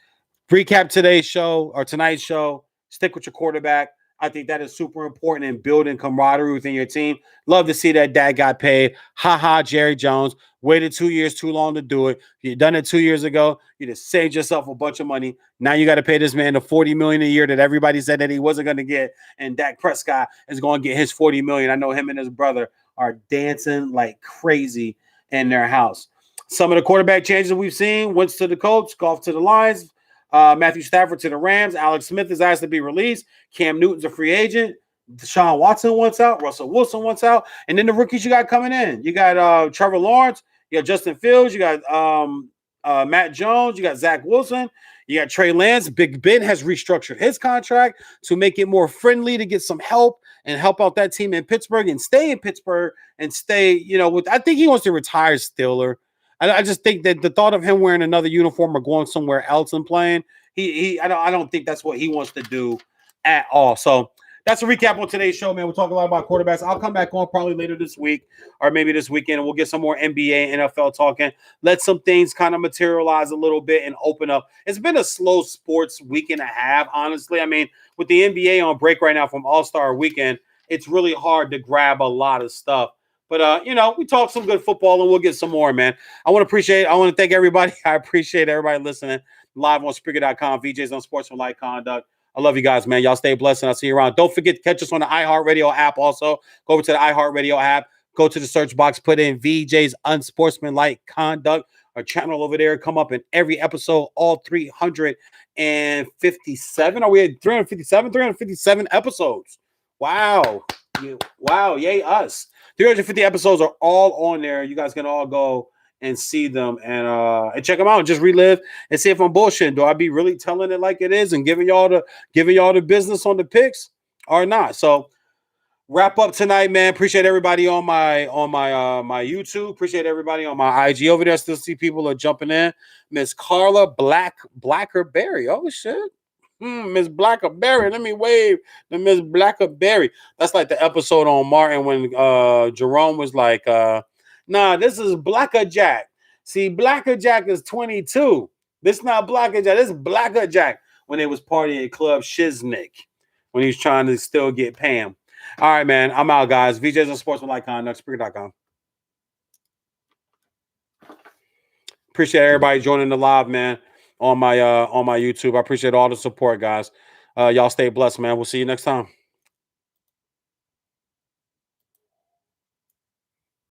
Recap today's show or tonight's show. Stick with your quarterback. I think that is super important in building camaraderie within your team. Love to see that dad got paid. Jerry Jones. Waited 2 years too long to do it. If you'd done it 2 years ago, you just saved yourself a bunch of money. Now you got to pay this man the $40 million a year that everybody said that he wasn't going to get. And Dak Prescott is going to get his $40 million. I know him and his brother are dancing like crazy in their house. Some of the quarterback changes we've seen: Wentz to the Colts, Goff to the Lions, Matthew Stafford to the Rams. Alex Smith is asked to be released. Cam Newton's a free agent. Deshaun Watson wants out. Russell Wilson wants out. And then the rookies you got coming in. You got Trevor Lawrence. You got Justin Fields. You got Matt Jones. You got Zach Wilson. You got Trey Lance. Big Ben has restructured his contract to make it more friendly to get some help and help out that team in Pittsburgh and stay in Pittsburgh and stay, I think he wants to retire Steeler. I just think that the thought of him wearing another uniform or going somewhere else and playing, I don't think that's what he wants to do at all. So that's a recap on today's show, man. We'll talk a lot about quarterbacks. I'll come back on probably later this week or maybe this weekend, and we'll get some more NBA, NFL talking. Let some things kind of materialize a little bit and open up. It's been a slow sports week and a half, honestly. I mean, with the NBA on break right now from All-Star Weekend, it's really hard to grab a lot of stuff. But, we talk some good football, and we'll get some more, man. I want to thank everybody. I appreciate everybody listening live on Spreaker.com, Veejay's Unsportsmanlike Conduct. I love you guys, man. Y'all stay blessed, and I'll see you around. Don't forget to catch us on the iHeartRadio app also. Go over to the iHeartRadio app. Go to the search box. Put in Veejay's Unsportsmanlike Conduct. Our channel over there. Come up in every episode, all 357. Are we at 357? 357 episodes. Wow. Wow. Yay, us. 350 episodes are all on there. You guys can all go and see them and check them out and just relive and see if I'm bullshitting. Do I be really telling it like it is and giving y'all the business on the picks or not? So wrap up tonight, man. Appreciate everybody on my YouTube. Appreciate everybody on my IG over there. Still see people are jumping in. Miss Carla Blackerberry. Oh shit. Miss Blackerberry. Let me wave to Miss Blackerberry. That's like the episode on Martin when Jerome was like, nah, this is Blacker Jack. See, Blacker Jack is 22. This is not Blacker Jack. This is Blacker Jack when they was partying at Club Shiznick when he was trying to still get Pam. All right, man. I'm out, guys. Veejay's Unsportsmanlike Conduct, Spreaker.com. Appreciate everybody joining the live, man, on my YouTube. I appreciate all the support, guys. Y'all stay blessed, man. We'll see you next time.